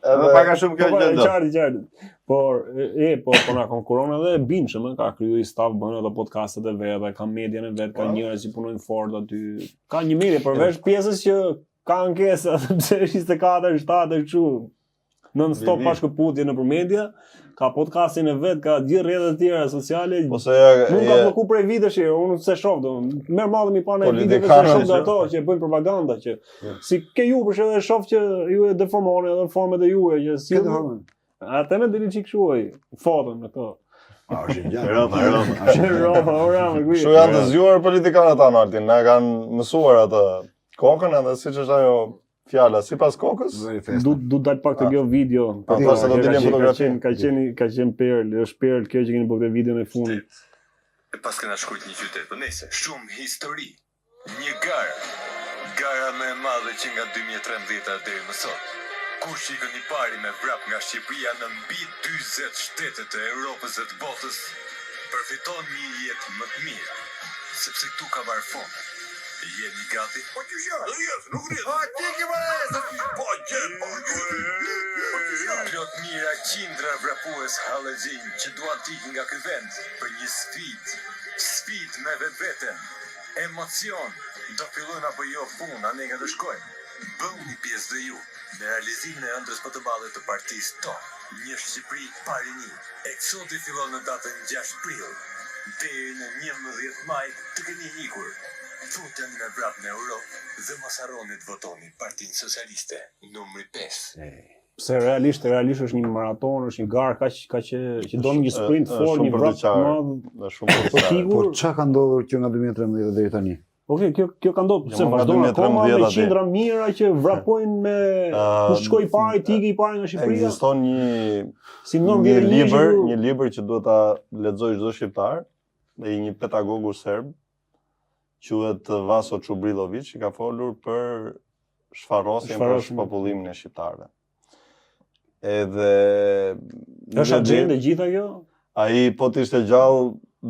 Edhe pak a shumë kjo gjë do. Qartë. Po na konkuron edhe Binçëm, ka kriju i staf bën edhe podcastet e vet, ka median e vet, ka njerëz që punojnë fort aty. Ka një media përveç pjesës që ka ankesa, sepse 24, 7 kështu. Non-stop pa shkëputje nëpër media, ka podcastin e vet, ka gjithë rrjetet e tjera sociale. Nuk ka blloku prej vitesh, unë se shoh, merr mallëm i pa në videove që shoh ato që bëjnë propaganda që si ke ju për shembull shoh që ju e deformoni edhe format e juaja që si deformoni. Atë më dini çik shuaj foton me to. është gjë. Roma. Kështu janë të zgjuar politikanët tanë Altin, na kanë mësuar atë kokën edhe siç është ajo fjala, sipas kokës. Du dal pak të kjo video. Pastaj do të dilim fotografi. Ka qenë perl, është perl kjo që keni bërë këtë videon e fundit. Pas kena shkruajt një qytet, po nejse, shumë histori. Një gara më e madhe që nga 2013 deri më sot. Kush ikën i pari me vrap nga Shqipëria në mbi 40 shtetet e Europës dhe të botës, përfiton një jetë më të mirë, sepse këtu ka varfon. Jeni gati? Po që nuk rrit. A ti ke marrë? Po Plot mira qindra vrapues hallexhin që duan të ikin nga ky vend për një sfidë me vetveten. Emocion, do fillojmë apo jo puna, ne nga do shkojmë. Bëuni pjesë dhe ju në realizimin e ëndrës më të madhe të partisë tonë. Një Shqipëri pari një. Eksodi fillon në datën 6 prill. Deri në 11 maj të keni ikur. Futeni me vrap në Europë dhe mos harroni të votoni Partinë Socialiste, numri 5. Se realisht është një maraton, është një garë kaq që do një sprint fort, një vrap të madh. Është shumë për të qartë. Po çka ka ndodhur që nga 2013 deri tani? Okej, kjo ka ndodhur, se vazhdon akoma me qindra mira që vrapojnë me kush shkoi parë, tiki i parë nga Shqipëria. Ekziston një libër që duhet ta lexojë çdo shqiptar, dhe një pedagogu serb, quhet Vaso Çubrilović, që ka folur për shfarosjen për shpopullimin e shqiptarëve. Edhe është agjende gjitha kjo? Ai po të ishte gjallë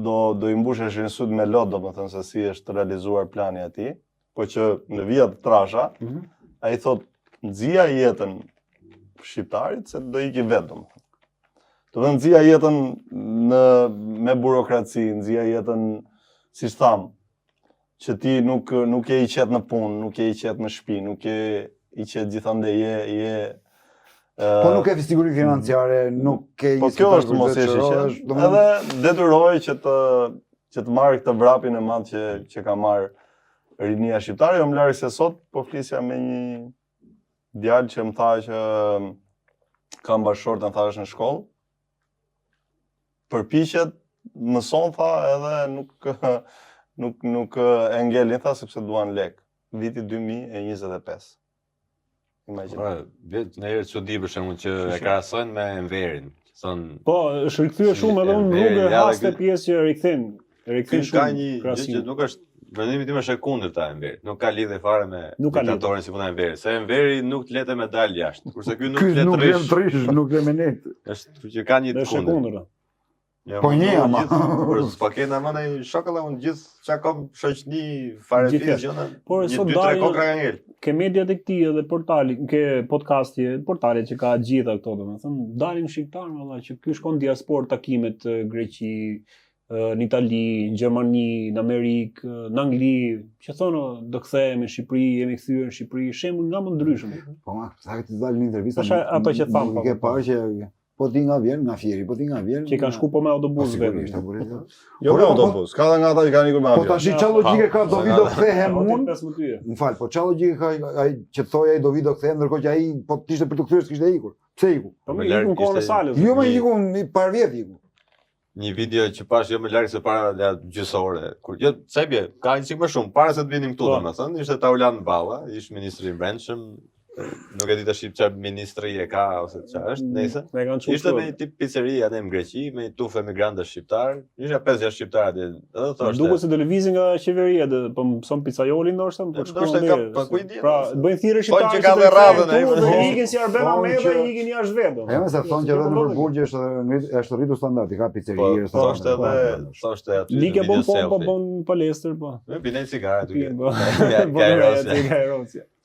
do i mbusheshin syt me lot, domethënë se si është realizuar plani i tij, po që në vija të trasha, ai thot nxija jetën shqiptarit se do iki vetëm. Do të nxija jetën me burokraci, nxija jetën, siç tham, që ti nuk je i qetë në punë, nuk je i qetë në shtëpi, nuk je i qetë gjithandej je Po nuk ke siguri financiare, nuk ke po kjo është mos e shiqesh. Edhe detyrohej që të marrë këtë vrapin e madh që ka marrë rinia shqiptare, jo më larg se sot, po flisja me një djalë që më tha që kam bashkëshortën, thash në shkollë. Përpiqet, mëson tha edhe nuk e ngelin tha sepse duan lek. Viti 2025. Vetë në herë çudi për shembull që e krahasojnë me Enverin. Po, është rikthyer shumë edhe unë nuk e has të pjesë që rikthen shumë. Ka një gjë që nuk është, vendimi tim është e kundërta e Enverit. Nuk ka lidhje fare me diktatorin si puna e Enverit, se Enveri nuk letë me dal jashtë, kurse ky nuk letë trish, nuk le me net. Është që ka një të kundërt. Po një ama. Për spakena më në shokolla unë gjithë çka kam shoqni fare gjëna. Por sot dalin ke mediat e këtij edhe portali, ke podcasti, portalet që ka gjitha këto domethënë, dalin shqiptar valla që ky shkon diaspor takimet në Greqi, në Itali, në Gjermani, në Amerikë, në Angli, që thonë do kthehemi në Shqipëri, jemi kthyer në Shqipëri, shembull nga më ndryshëm. Po ma, sa këtë dalin në intervista. Ato që tham, ke parë që po ti nga vjen, nga Fieri, po ti nga vjen. Që kanë shku po me autobus vetë. Jo me autobus, ka dhe nga ata që kanë ikur me avion. Po tash çfarë logjike ka Dovido kthehem unë? M'fal, po çfarë logjike ka ai që thoi ai Dovido kthehem ndërkohë që ai po ishte për të kthyer s'kishte ikur. Pse iku? Po më ikun kohën e salës. Jo më ikun par vjet iku. Një video që pash jo më larg se para gjysore. Kur jo çebje, ka një çik më shumë para se të vinim këtu domethënë, ishte Taulan Balla, ish ministri i brendshëm. Nuk e di tash çfarë ministri e ka ose çfarë është, nëse. Ishte me një tip pizzeri atë në Greqi, me një tufë emigrantësh shqiptar. Isha 5-6 shqiptar aty. Edhe thoshte. Duket se do lëvizin nga qeveria, po mëson pizzaioli ndoshta, po shkon. Po ku i di? Pra, bëjnë thirrje shqiptarë. Po që ka dhe radhën ai. Ikin si Arben Ahmeta, ikin jashtë vetë. Ja më sa thonë që edhe në Burgje është rritur standardi, ka pizzeri. Thoshte aty. Ligja bën palestër po. Me binen cigare aty.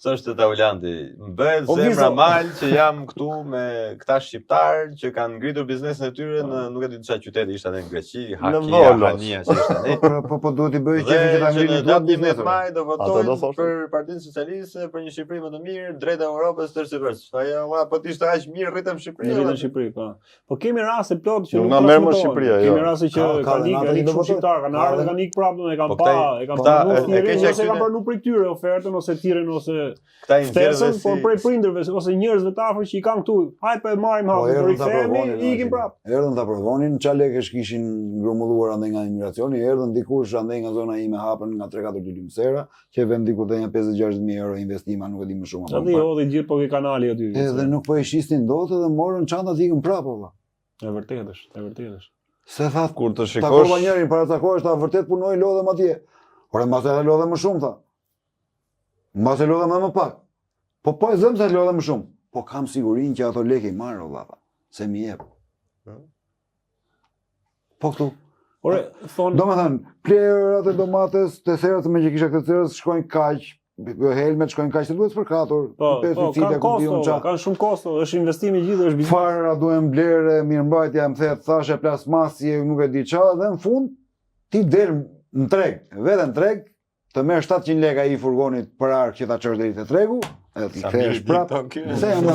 Sa është Taulandi? Më bëhet zemra mal që jam këtu me këta shqiptar që kanë ngritur biznesin e tyre në nuk e di çfarë qyteti ishte atë në Greqi, Hania që ishte ne. Po duhet i bëj qefi që ta ngrinë duhet biznesin. Maj do votojnë për Partinë Socialiste, për një Shqipëri më të mirë, drejt Evropës tërësipërs. Ajo po të ishte aq mirë rritëm Shqipëri. Rritëm Shqipëri, po. Po kemi raste plot që nuk na merr më Shqipëria, jo. Kemi raste që kanë ikë shqiptar, kanë ardhur dhe kanë ikë prapë, e kanë pa, e kanë pranuar për këtyre ofertën ose thirrën ose ftesën, por prej prindërve ose njerëzve të afër që i kanë këtu, hajt po e marrim hapun, do rikthehemi, ikim prapë. Erdhën ta provonin, çfarë lekësh kishin ngrumulluar andaj nga imigracioni, erdhën dikush andaj nga zona ime hapën nga 3-4 lulymsera, që vend diku te 50-60.000 euro investima, nuk e di më shumë apo. Aty hodhi gjithë po ke kanali aty. Edhe nuk po e shisnin dot dhe morën çantat ikën prapë valla. E vërtetë është. Se thatë kur të shikosh. Takova njërin para takohesh ta vërtet punoi lodhem atje. Ora mbas edhe lodhem më shumë tha. Mbas e lodhem më pak. Po e zëm se lodhem më shumë. Po kam sigurinë që ato lekë i marr valla, se mi jep. Po këtu Ore, thonë Domethënë, plerat e domates, të serat me që kisha këtë cerës shkojnë kaq, helmet shkojnë kaq, të duhet përkatur. kanë kosto, kanë shumë kosto, është investimi i gjithë, është biznes. Fara duhen blerë, mirëmbajtja, më thet, thashe plasmasi, nuk e di çfarë, dhe në fund ti del në treg, vetë në treg, të merr 700 lekë ai furgonit për ark që ta çosh deri te tregu, e ti kthesh prap. Se jam në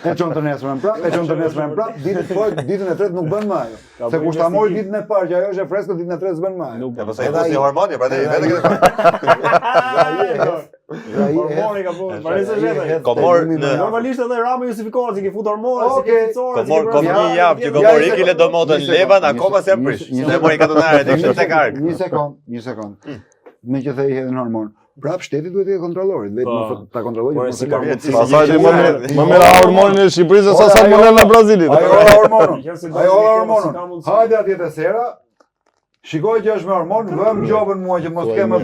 e çon të nesërmen prap, ditën e tretë nuk bën më ajo. Se kur ta mori ditën e parë që ajo është e freskët, ditën e tretë s'bën më ajo. Ja pastaj do si hormoni, prandaj vetë këtë. Hormoni ka bërë, parece vetë. Komor në Normalisht edhe Rama justifikohet si ke fut hormone, si ke fitore, Komor një javë që komor iki le domotën levan, akoma se prish. Ne mori katonare tek tek ark. Një sekond. Me që thej hedhin hormon. Prap shteti duhet të jetë kontrollorit, vetëm ta kontrollojë. Pastaj më merr hormonin e Shqipërisë sa salmonella në Brazilit. Ajo hormonin. Hajde atje te sera. Shikoj që është me hormon, vëm gjobën mua që mos kemë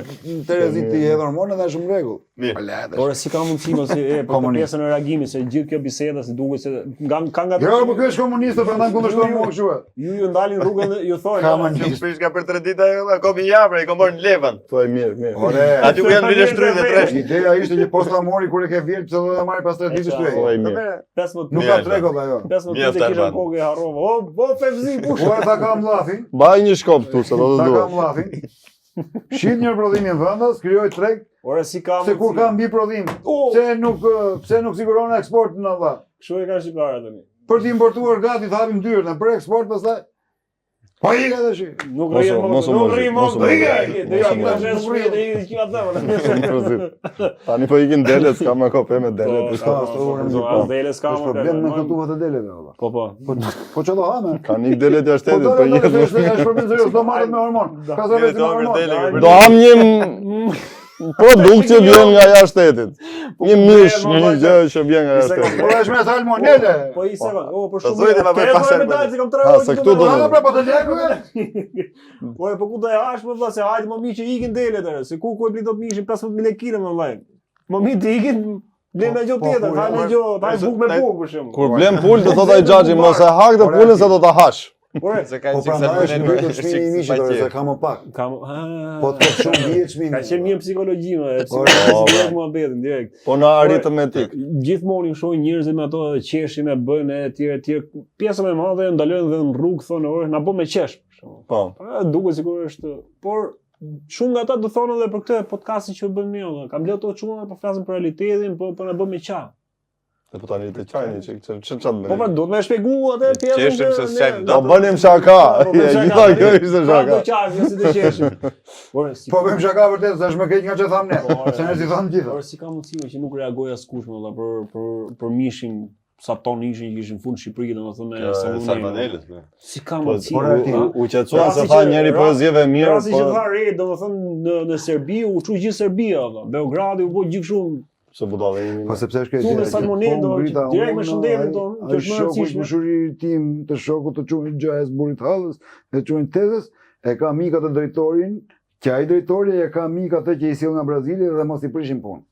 Terezit të hedh hormon dhe është në rregull. Mirë. Ore si ka mundësi mos për të pjesën e reagimit se gjithë kjo biseda si duket se ka nga Jo, po ky është komunist, prandaj kundërshton mua kështu. Ju ndalin rrugën dhe ju thonë Shqipërisë ka për 3 ditë ajo komi javë, i komor në levan. Po mirë. Ore, Aty ku janë bile shtrydhe dhe tresh. ideja ishte që posta mori kur e ke vjerë, pse do ta marrë pas 3 ditësh Po shtrej. mirë. 15 Nuk ka tregot ajo. 15 ditë kisha kokë e harrova. O fevzi push. Po ta kam llafin, Baj një shkop këtu se do të ta dua. kam llafin. Shit një prodhimin vendas, krijoj treg, Ore si ka se kur ka mbi prodhim, pse nuk siguron eksportin Allah. Kështu e kanë shqiptarët tani. Për të importuar gati të hapim dyrën, për eksport pastaj. Po i ka tash. Nuk Mos rrihen mos nuk rrihen mos Do Tani po ikin delet, s'ka më kopë me delet. Dele s'ka Është problem me këtuvat e deleve valla. Po. Po çdo ha më. Ka një delet jashtë Po shtetit, po është jetë. problem serios, do marrë me hormon. Ka sa vetë me hormon. Do ham një produkt që vjen nga jashtë shtetit. Një mish, një gjë që vjen nga jashtë shtetit. Po është me salmonele. Po i sekond. Për Po shumë. zojtë ma bëj pasën. Kam 3 Ha, orë. se këtu do Po pra po të lekë. Po ku do e hash më vëlla se hajde më mi që ikin delet atë. Se ku e bli dot mishin 15000 lekë më vllai. Më mi të ikin blen me gjë tjetër, ha me gjë, ha buk me buk për shemb. Kur blen pul do thotë ai xhaxhi mos e hak të pulën se do ta hash. Ore, Se ka Po çik prandaj është salmonellë. mbytur çmimi i miqit, se ka më pak. Po të shumë bie çmimi. Ka qenë mirë psikologji më, Po, muhabetin direkt. Po në aritmetik. Gjithmonë i shoh njerëzit me ato qeshin e bën e etj. Pjesa më e madhe ndalojnë dhe në rrugë thonë, "Ore, na bë me qesh." për shembull. Po. Duket sikur është, por shumë nga ata do thonë edhe për këtë podcastin që bën mirë. Kam lëto çuna po flasim për realitetin, po na bën me qa. Po tani të çajni ç'të Po bën. do të më shpjegu atë pjesën. Qeshim se s'jam Do bënim shaka. Gjitha kjo ishte shaka. Do qashim, si të qeshim. Ore, si Po bëjmë shaka vërtet, se është më keq nga çfarë tham ne. Se ne si thamë gjithë. Por si ka mundësi që nuk reagoi askush më valla për mishin sa ton ishin që ishin fund Shqipëri, domethënë Salmonellës. Si ka Po mundësi? u qetësuan se tha njëri poezive mirë, Rasti që po tha re, domethënë në Serbi u çu gjithë Serbia, valla. Beogradi u bë gjithë se budallë Po sepse është kjo Tu me gjë. salmonellë, direkt me shëndetin tonë, që është më e rëndësishme. Shoku tim të shokut të quajnë Gjajës Burit Hallës, e quajnë Tezës, e ka mikat e drejtorin, që ai drejtori e ka mikat atë që i sill nga Brazili dhe mos i prishin punë.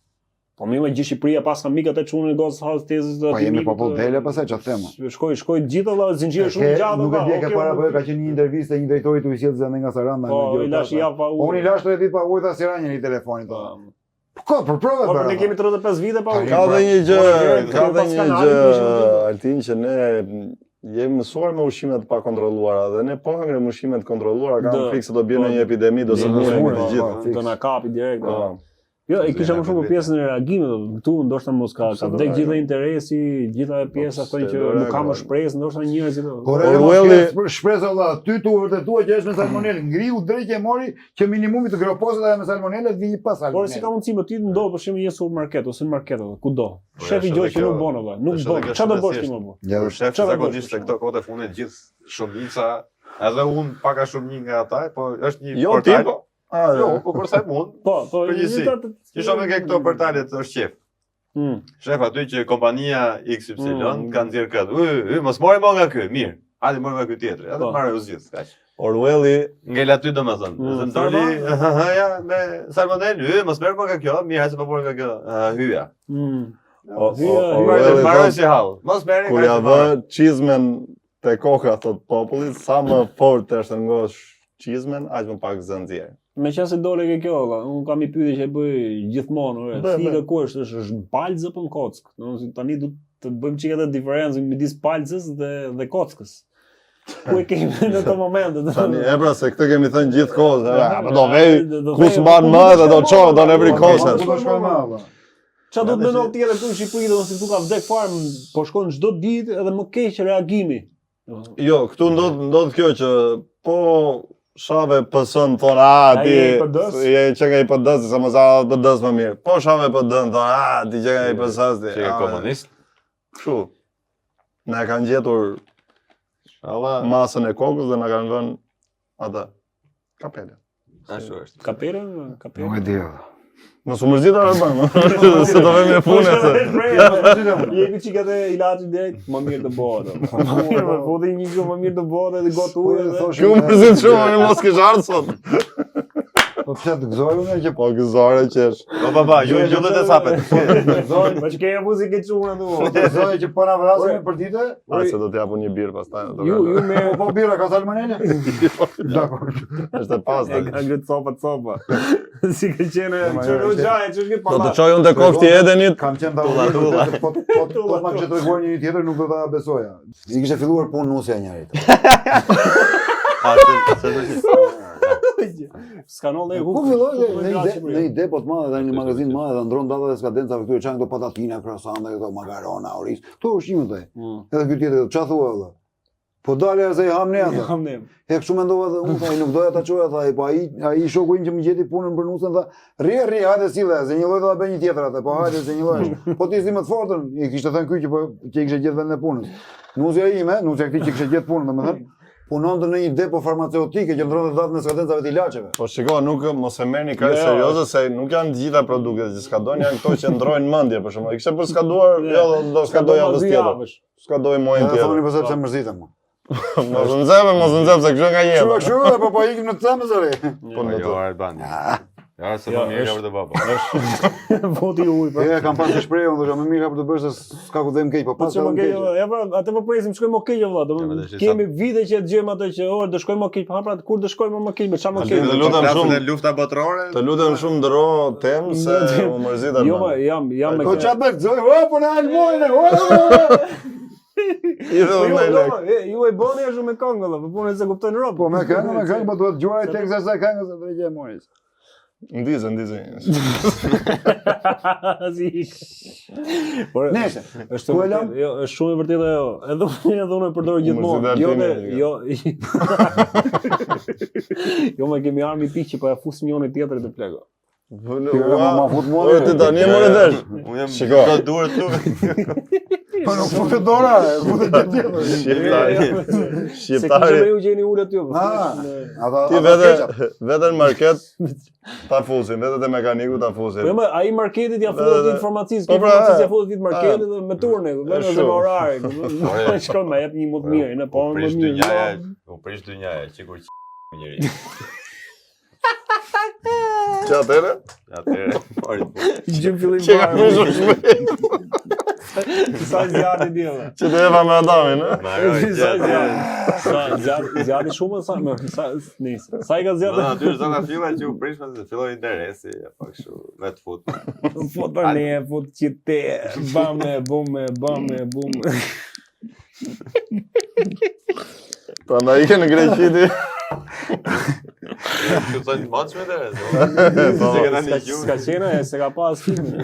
Po mirë me gjithë Shqipëria pas ka mikat e çunën e gocës Hallës Tezës do Po jemi popull dele pasaj çfarë them. Shkoj gjithë valla zinxhir shumë gjatë. Nuk e di ka para po ka qenë një intervistë e një drejtori tu i sjellë zënë nga Saranda Po i lash ja pa Unë i lash 3 ditë pa ujë ta siranja në telefonin tonë. Po për provë Po bëra. ne kemi 35 vite pa ujë. Ka dhe një gjë, ka dhe Pas një kanalit gjë, ishim Altin, që ne jemi mësuar me ushqimet pa kontrolluara dhe ne po hangrim ushqimet kontrolluara, kam frikë se do bie në një epidemi, do të muremi të gjithë. Do na kapi direkt. Po. Jo, e kisha më shumë për pjesën e reagimit, këtu ndoshta mos ka vdek gjithë interesi, gjitha pjesa thonë që nuk ka më shpresë, ndoshta njerëzit. Orwelli shpresë valla, ty tu vërtetua që është me salmonellë, ngriu drejt e mori që minimumi të groposet edhe me salmonellë vi pas salmonellë. Por si ka mundësi më ti të ndodh për shembull një supermarket ose në market apo kudo. Shefi gjoj që nuk bën valla, nuk bën. Çfarë do bësh ti më bu? Ja, Shef zakonisht se këto kohë fundit gjithë shumica, edhe unë pak a shumë një nga ata, po është një Jo, portal. ti po. Jo, po përsa mund. Po, Përgjithësi. Që shumë ke këto portalet është qef. Shef aty që kompania XY kanë nxjerr këtë. Mos morë më nga ky, mirë. Hajde morë nga ky tjetri. Edhe marrë u zgjidh, kaq. Orwelli Ngel aty domethënë. Nëse doli, ja, me salmonellë, mos merr më nga kjo, mirë, hajde po morë nga kjo. Hyja. Marrë si hall. Mos merr. kur ja vë çizmen te koka thot populli, sa më fort është të ngosh qizmen, aq më pak zë nxjerr. Me qenë se dole ke kjo, unë kam i pyetje që e bëj gjithmonë, thika ku është balzë apo në kock? Domethënë tani do të bëjmë çika të diferencën midis balzës dhe kockës. Ku e kemi në të momentet? Tani e pra se këtë kemi thënë gjithkohë, do vej kush mban më dhe do çojë do në every kosë. Ku do shkoj më ava? Qa do të mendon tjetër këtu në Shqipëri, do si këtu ka vdek farm, po shkon çdo ditë edhe më keq reagimi. Jo, këtu ndodh kjo që po shave PS-n thonë, ti je që nga i PD-s, se mos a PD-s më mirë. Po shave PD-n thonë, ti që nga i PS-s ti. Që e komunist? Kështu. Na kanë gjetur masën e kokës dhe na kanë vënë ata kapele. Ashtu është. Kapere? Nuk e di. Mos u mërzita Arban, se do vëmë punë atë. Jepi çikat e ilaçit direkt, më mirë të bëhet. Po dhe një gjë më mirë të bëhet edhe gotë ujë. Kjo mërzit shumë, unë mos kish ardhur sot. Po pse të gëzoj unë që Po gëzore qesh. Po baba, ju gjullet e sapet. gëzoj, Po çka muzikë çuna po tu. të gëzoj që po na vrasim për ditë. Ai se do të japu një birë pastaj. Ju me Po bira ka salmonele? Dakor. Është e pastë. ka ngrit copa. Si ka qenë çu xhaje, çu ke Do të pa. çoj unë te kokti Edenit. Kam qenë Tulla. po ma kishte treguar një tjetër nuk do ta besoja. I kishte filluar punë nusja njëri. Skanol dhe Ku filloi në ide po të madhe dhe një magazin madhe dhe ndron datat e skadencave këtu çan këto patatina, croissant, këto makarona, oriz. Kto ushqimet e. Edhe ky tjetër, ç'a thua valla? Po dalë se i ham ne atë. Ham ne. E kështu mendova dhe unë, ai nuk doja ta çoja, tha, po ai shoku im që më gjeti punën për nusën, tha, rri, hajde sille, se një lloj do ta bëj një tjetër atë, po hajde se një lloj. Po ti si më të fortën, i kishte thënë ky që po që i kishte gjetë vendin e punës. Nusja ime, nusja këtij që kishte gjetë punën, domethënë, punonte në një depo farmaceutike që ndronte datën e skadencave të ilaçeve. Po shiko, nuk mos e merrni kaq serioze se nuk janë të gjitha produktet që skadojnë, janë këto që ndrojnë mendje për shembull. I kishte për skaduar, jo do skadoj javës tjetër. Skadoj muajin Edhe thoni tjetër. pse pse mërzitem. Mos u nxemë se kjo nga jema. Kështu, po ikim në temë zëri. Po jo Albani. Ja, se po mirë për të baba. Voti uj. Ja, kam pasur shprehje, unë thoshë më mirë hap të bësh se s'ka ku them keq, po Po pas çmo keq, ja pra, atë po presim shkojmë më keq vëlla, domethënë kemi vite që dëgjojmë atë që do shkojmë më keq, pra kur do shkojmë më keq, me çfarë më keq. Të lutem shumë, Lufta botërore. të lutem shumë ndro temë se u mërzita. Jo, jam me. Po ç'a bëj, zoj, po na almojnë. Ju e bëni ashtu me këngë vëlla, po punën se kuptojnë rob. Po me këngë, po duhet djuara tek sa këngë se drejtë e moris. Ndize. Por Nëse, është ku e lam? jo, është shumë e vërtetë ajo. Edhe unë e përdor gjithmonë. Jo më kemi armë pikë që po ja fus njëri tjetër të plego. Ma fut mua. Ti tani e morë vesh. Unë jam Shiko. ka duart tu. Po nuk futet dora, futet tjetër. Shqiptari. Se kishte me u gjeni ulët ju. Ti vetë në market ta fusin, vetë te mekaniku ta fusin. Po më ai marketit ja futet informacisë, informacisë ja futet marketit dhe me turne, vetëm se me orare. Shkon më jep një më të mirë, në po më mirë. U prish dynjaja, sikur njëri. Që atëre? Atëre, mori. Gjim fillim Që ka prishur shpejt. Sa zjarri djela. Që të eva me Adamin, Sa zjarri shumë sa më sa nice. Sa i ka zjarri? Na aty zona filla që u prish se filloi interesi, apo kështu, vet fut. Fotone, fut qite, bame, bum. Prandaj ikën në Greqi ti. Që thonë maçme dhe. Ska qena, se ka pas filmin.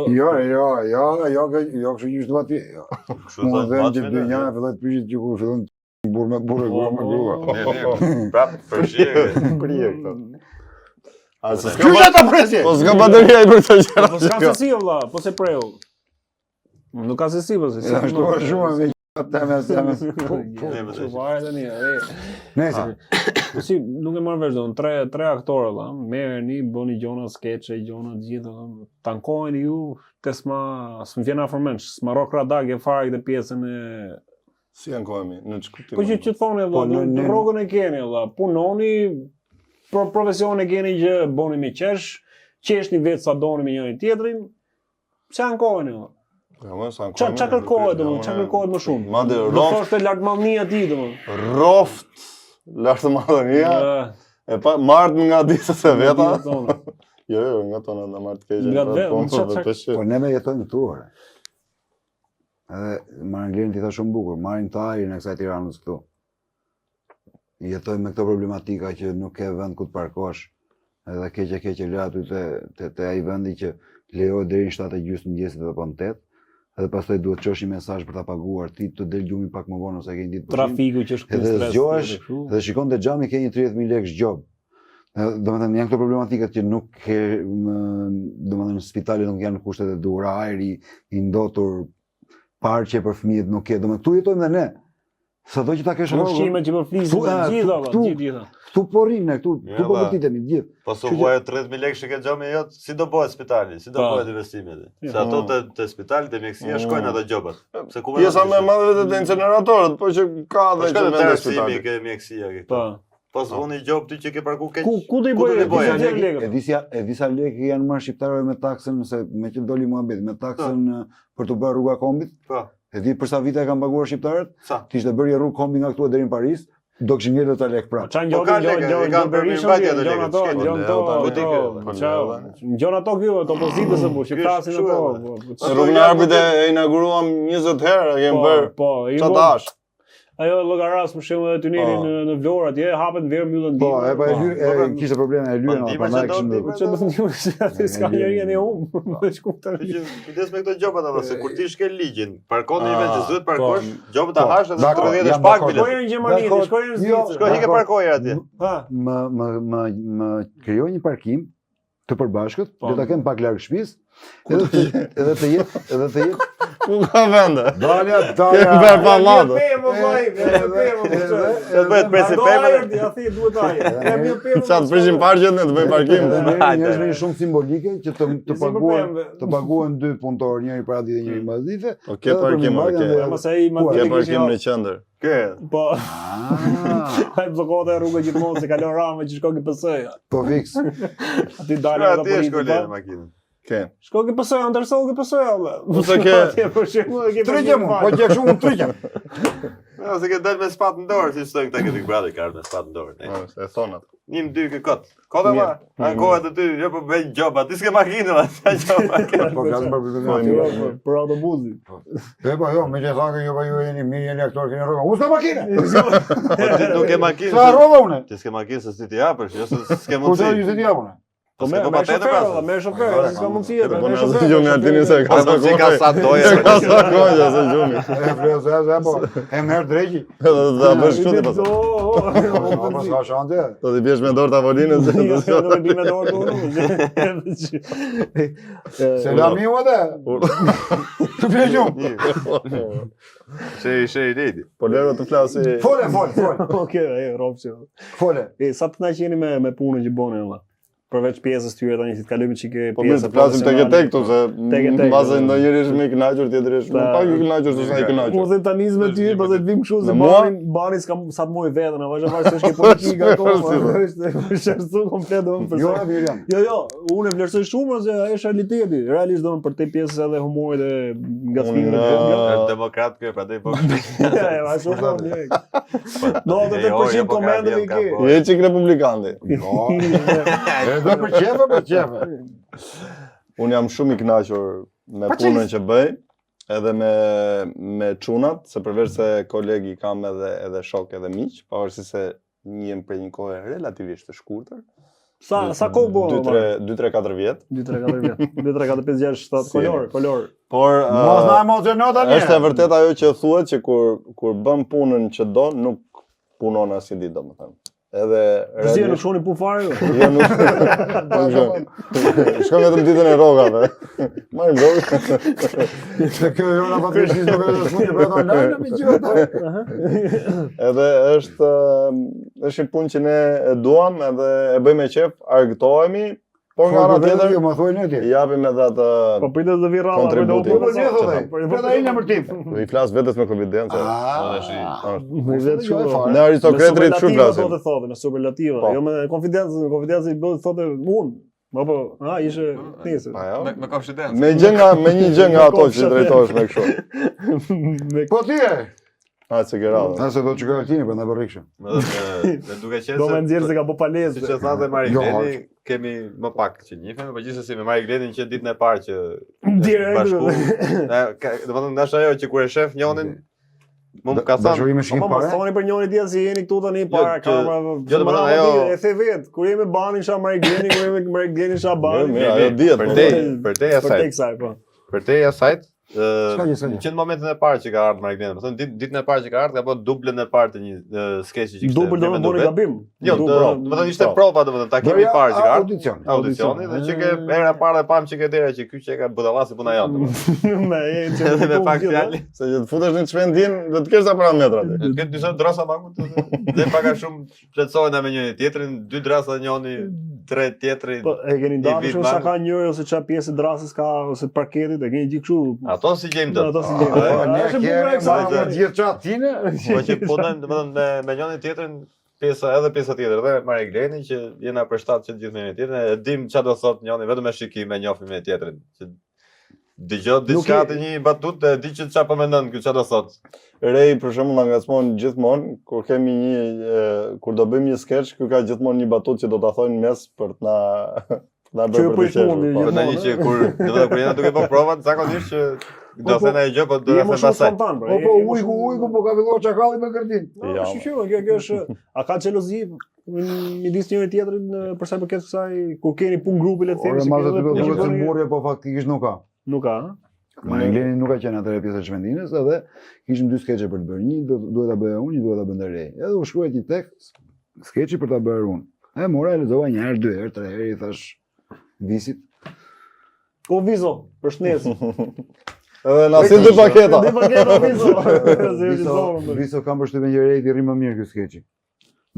Jo, kështu që shtu ati. Kështu Mua thonë dhe që maçme. dynja e fillet pyshit që kur fillon burë me burë, grua me grua. Prap përshije. Prije këto. A se Kjo që ta presje? Po s'ka bateria i për të gjëra. Po s'ka sesi vëlla, po se preu. Nuk ka sesi po se. Ashtu është shumë me teme. Varet tani. Nëse. Ah. Si nuk e marr vesh don, tre aktorë valla, merrni, bëni gjona skeçe, gjona të gjitha, tankojeni ju, s'm vjen afër mendsh, s'ma rro kradagje fare këtë pjesën e. Si janë kohemi në çkutim. Po që thonë valla, në rrogën e keni valla, punoni, profesionin e keni që bëni me qeshni vetë sa doni me njëri tjetrin, pse ankoheni valla. Ç'a kërkohet domun, ç'a kërkohet më shumë? Madje Do thoshte lartmallnia e tij domun. Roft, lartëmarrënia, e pa marrë nga ditët e veta. Jo, nga tona na marrë të keqe. Nga vetë, Po ne me jetojmë këtu ore. Edhe Maranglerin ti tha shumë bukur, marrin të ajrin e kësaj Tiranës këtu. Jetojmë me këto problematika që nuk ke vend ku të parkosh. Edhe keqe lë aty te ai vendi që lejohet deri në 7:30 mëngjesit apo në 8. Edhe pastaj duhet të çosh një mesazh për ta paguar ti të del gjumi pak më vonë ose ke një ditë pushim. Trafiku që është Edhe zgjohesh, dhe shikon te xhami ke një 30.000 lekë zgjob. Domethënë janë këto problematikat që nuk ke, domethënë spitalet nuk janë në kushtet e duhura, ajri i ndotur, parqe për fëmijët nuk ke. Domethënë këtu jetojmë dhe ne. Sado që ta kesh ushqime që po flisim gjithë. Këtu po rrinë, këtu po vërtitemi gjithë. Po su vuaj 30.000 lekë që ke xhami jot, si do bëhet spitali, si do bëhet investimet. Se ato te spitali te mjekësia shkojnë ato gjobat. Se ku pjesa më e madhe vetë te incineratorët, po që ka dhe që vende spitali. Ke mjekësia këtu. Po s'voni gjop ti që ke parku keq. Ku do i bëj? E disa lekë janë marrë shqiptarëve me taksën, se me që doli muhabet, me taksën për të bërë rruga kombit. Po. E di për sa vite e kanë paguar shqiptarët? Sa? Ti ishte bërë rrugë kombi nga këtu deri në Paris, do kishin ngjerë ta lekë prapë. Çan gjon ato këtu, ato pozitës së bush, flasin ato. Rrugën e Arbit e inauguruam 20 herë, kemi bërë. Po, çatash. Ajo llogaras për shembull e tunelin në Vlorë atje hapet verë mbyllën Po, kishte probleme e lyra, prandaj kishim. Ço do të thonë se aty s'ka njëri ne me shkuptar. Kujdes me këto gjobat apo se kur ti shkel ligjin, parkon në nivel që duhet parkosh, gjobat ta hash edhe 30 shpak bilet. Shkojnë në Gjermani, shkojnë në Zvicër. Shkoj hike parkoje atje. Ha, Më krijoj një parkim të përbashkët, do ta kem pak larg shtëpisë. Edhe të jetë Ku ka vende? Dalja. Bër pallatë. Se bëhet presi pemër. Ja thi duhet ajë. Çfarë prishim parqet ne të bëjmë parkim. Njerëz me shumë simbolike që të paguhen dy punëtor, njëri para ditë, njëri mbas dite. Ke parkim, Mos ai ke parkim në qendër. Ke. Po. Ai bllokohet rruga gjithmonë se kalon Rama që shkon PS-ja. Po fiks. Aty dalën ato politika. Makinë. Ke. Shko ke PS-ja, ndërsoll ke PS-ja. Ose ke. Për shembull, ke Tryqem, po gjej kështu unë tryqem. Ose ke dalë me spatë në dorë, si thënë këta Big Brother ka me spatë në dorë. E thon atë. 1-2 ke kot. Kota ma. Ankohet aty, jo po bëj gjoba, ti s'ke makinë, sa gjoba ke. Po flas për për autobusin. Po jo, më thua që ju jeni mirë, jeni aktor, keni rrogë. Unë s'kam makinë. Po ti nuk ke makinë. Sa rrogë unë? Ti s'ke makinë se si ti japësh, jo se s'ke Po mundsi. ju se ti japun. Po me shofer, s'ka mundësi e me shofer. Jo me Altinin se ka sa kohë. Ka sa doja. Ka sa kohë se gjumi. E flezë po. E merr drejti. Do bësh kështu ti pas. Po ska shante. Do të biesh me dorë tavolinën se do të do të me dorë unë. Selam ju atë. Të vjejum. Shej ledi. Po lero të flasi. Fole. Okej, robçi. Fole. Sa të na qeni me punën që bëni valla. Përveç pjesës tyre tani si të kalojmë çike pjesë. Po mirë, të flasim tek këtu se mbase ndonjëri është më i kënaqur, tjetri është më pak i kënaqur se sa i kënaqur. Po them tani me ty, po të vim kështu se bani s'ka sa të moj veten, avash se është politika akoma, është shërsu komplet domun për. Jo, unë vlerësoj shumë se ai është realiteti. Realisht domun për te pjesës edhe humorit e ngacmimit të vogël. Demokrat kë prandaj po. Ja, ashtu po direkt. No, do të përshim komentet këtu. Je çik republikanti. Do për qefe. Unë jam shumë i kënaqur me punën që bëj, edhe me çunat, se përveç se kolegi kam edhe shok edhe miq, pavarësisht se njihem për një kohë relativisht të shkurtër. Sa kohë bën? 2-3-4 vjet. 2-3-4 vjet. 2-3-4 5 6 7 kolor. Por mos na emociono tani. Është e vërtet ajo që thuhet që kur bën punën që do, nuk punon asnjë ditë domethënë. Edhe si nuk shoni punë fare? Jo nuk. Shkoj vetëm ditën e rrogave. Marrim rrogë. Se kjo jo na patrishi nuk është shumë për ta ndërë me gjithë. Edhe është një punë që ne e duam edhe e bëjmë me qef, argëtohemi, por nga ana tjetër ju më thuaj ne ti. Japim edhe atë. Po pritet të vi rralla. Kontributin. Po ne thotë. Po ai në mërtim. Do i flas vetes me konfidencë. Me vetë shumë. Në aristokratrit shumë flasim. Do të thotë me superlativa, jo me konfidencë i bëhet thotë unë. Po, ishe nesër. Me konfidencë. Me një gjë nga ato që drejtohesh me kështu. Po ti e? Se ke radhë. Nëse do të qëkoj altini, për në bërrikshëm. Me duke qenë Do me nxjerrë se ka po palesë. Siç e tha dhe Marigleni, kemi më pak që njihemi, por gjithsesi me Mariglenin që ditën e parë që bashku. Domethënë ndash ajo që kur e shef njërin më ka thënë. Dashuri me shkim Mos pare. thoni për njëri tjetër si jeni këtu tani para kamerave. Jo, domethënë ajo e the vet, kur jemi banin sha Marigleni, kur jemi Marigleni sha banin. Ajo dihet. Për te asaj. Për te asaj, në qënë momentin e parë që ka ardhur Marigleni, më thënë ditën e parë që ka ardhur, ka bërë dublën e parë të një skeçi që kishte. Dublën do të bëni gabim. Jo, domethënë ishte prova, domethënë takimi i parë që ka ardhur. Audicioni dhe që ke era e parë dhe pam që ke dera që ky që ka budallasi puna jote. Me me pak fjalë. Se që të futesh në çmendin, do të kesh sa parametra ti. Këtë dy drasa mangu dhe pak a shumë plotësohen me njëri tjetrin, dy drasa njëri, tre tjetri. Po e keni ndarë shumë sa ka njëri ose çfarë pjesë drasës ka ose parketit, e keni gjithë kështu. Ato si gjejmë dot. Ato si gjejmë. Ne kemi gjithë çat tine. Po që punojmë domethënë me njëri tjetrin, pjesa tjetër dhe Marigleni që jena përshtat që gjithë me njëri tjetrin, e dim çfarë do thotë njëri vetëm me shikim e njohim me tjetrin. Që dëgjoj diçka të një batutë, di që çfarë po mendon ky çfarë do thotë. Rej për shembull na ngacmon gjithmonë kur kemi kur do bëjmë një sketch, ky ka gjithmonë një batutë që do ta thonë mes për të na bërë për të qeshur. Po tani që kur jena duke bërë provat, zakonisht që do thënë ai gjë, po do të them pastaj. Po ujku po ka filluar çakalli me kërtin. Shqyrë, kjo është, a ka xhelozi midis njëri tjetrit për sa i përket kësaj kur keni punë grupi le të themi. Ora mazë të duhet të mburrje, po faktikisht nuk ka. Nuk ka, Marigleni nuk ka qenë atëre pjesë e çmendinës, edhe kishim dy skeçe për të bërë. Një duhet ta bëja unë, një duhet ta bënte Rei. Edhe u shkruaj një tekst, skeçi për ta bërë unë. E mora e lexova një herë, dy herë, tre herë, i thash Visit. O Vizo, përshëndetje. Edhe na si dy paketa. Dy paketa Vizo. Viso kam përshtypjen që Rei i rri më mirë ky skeçi.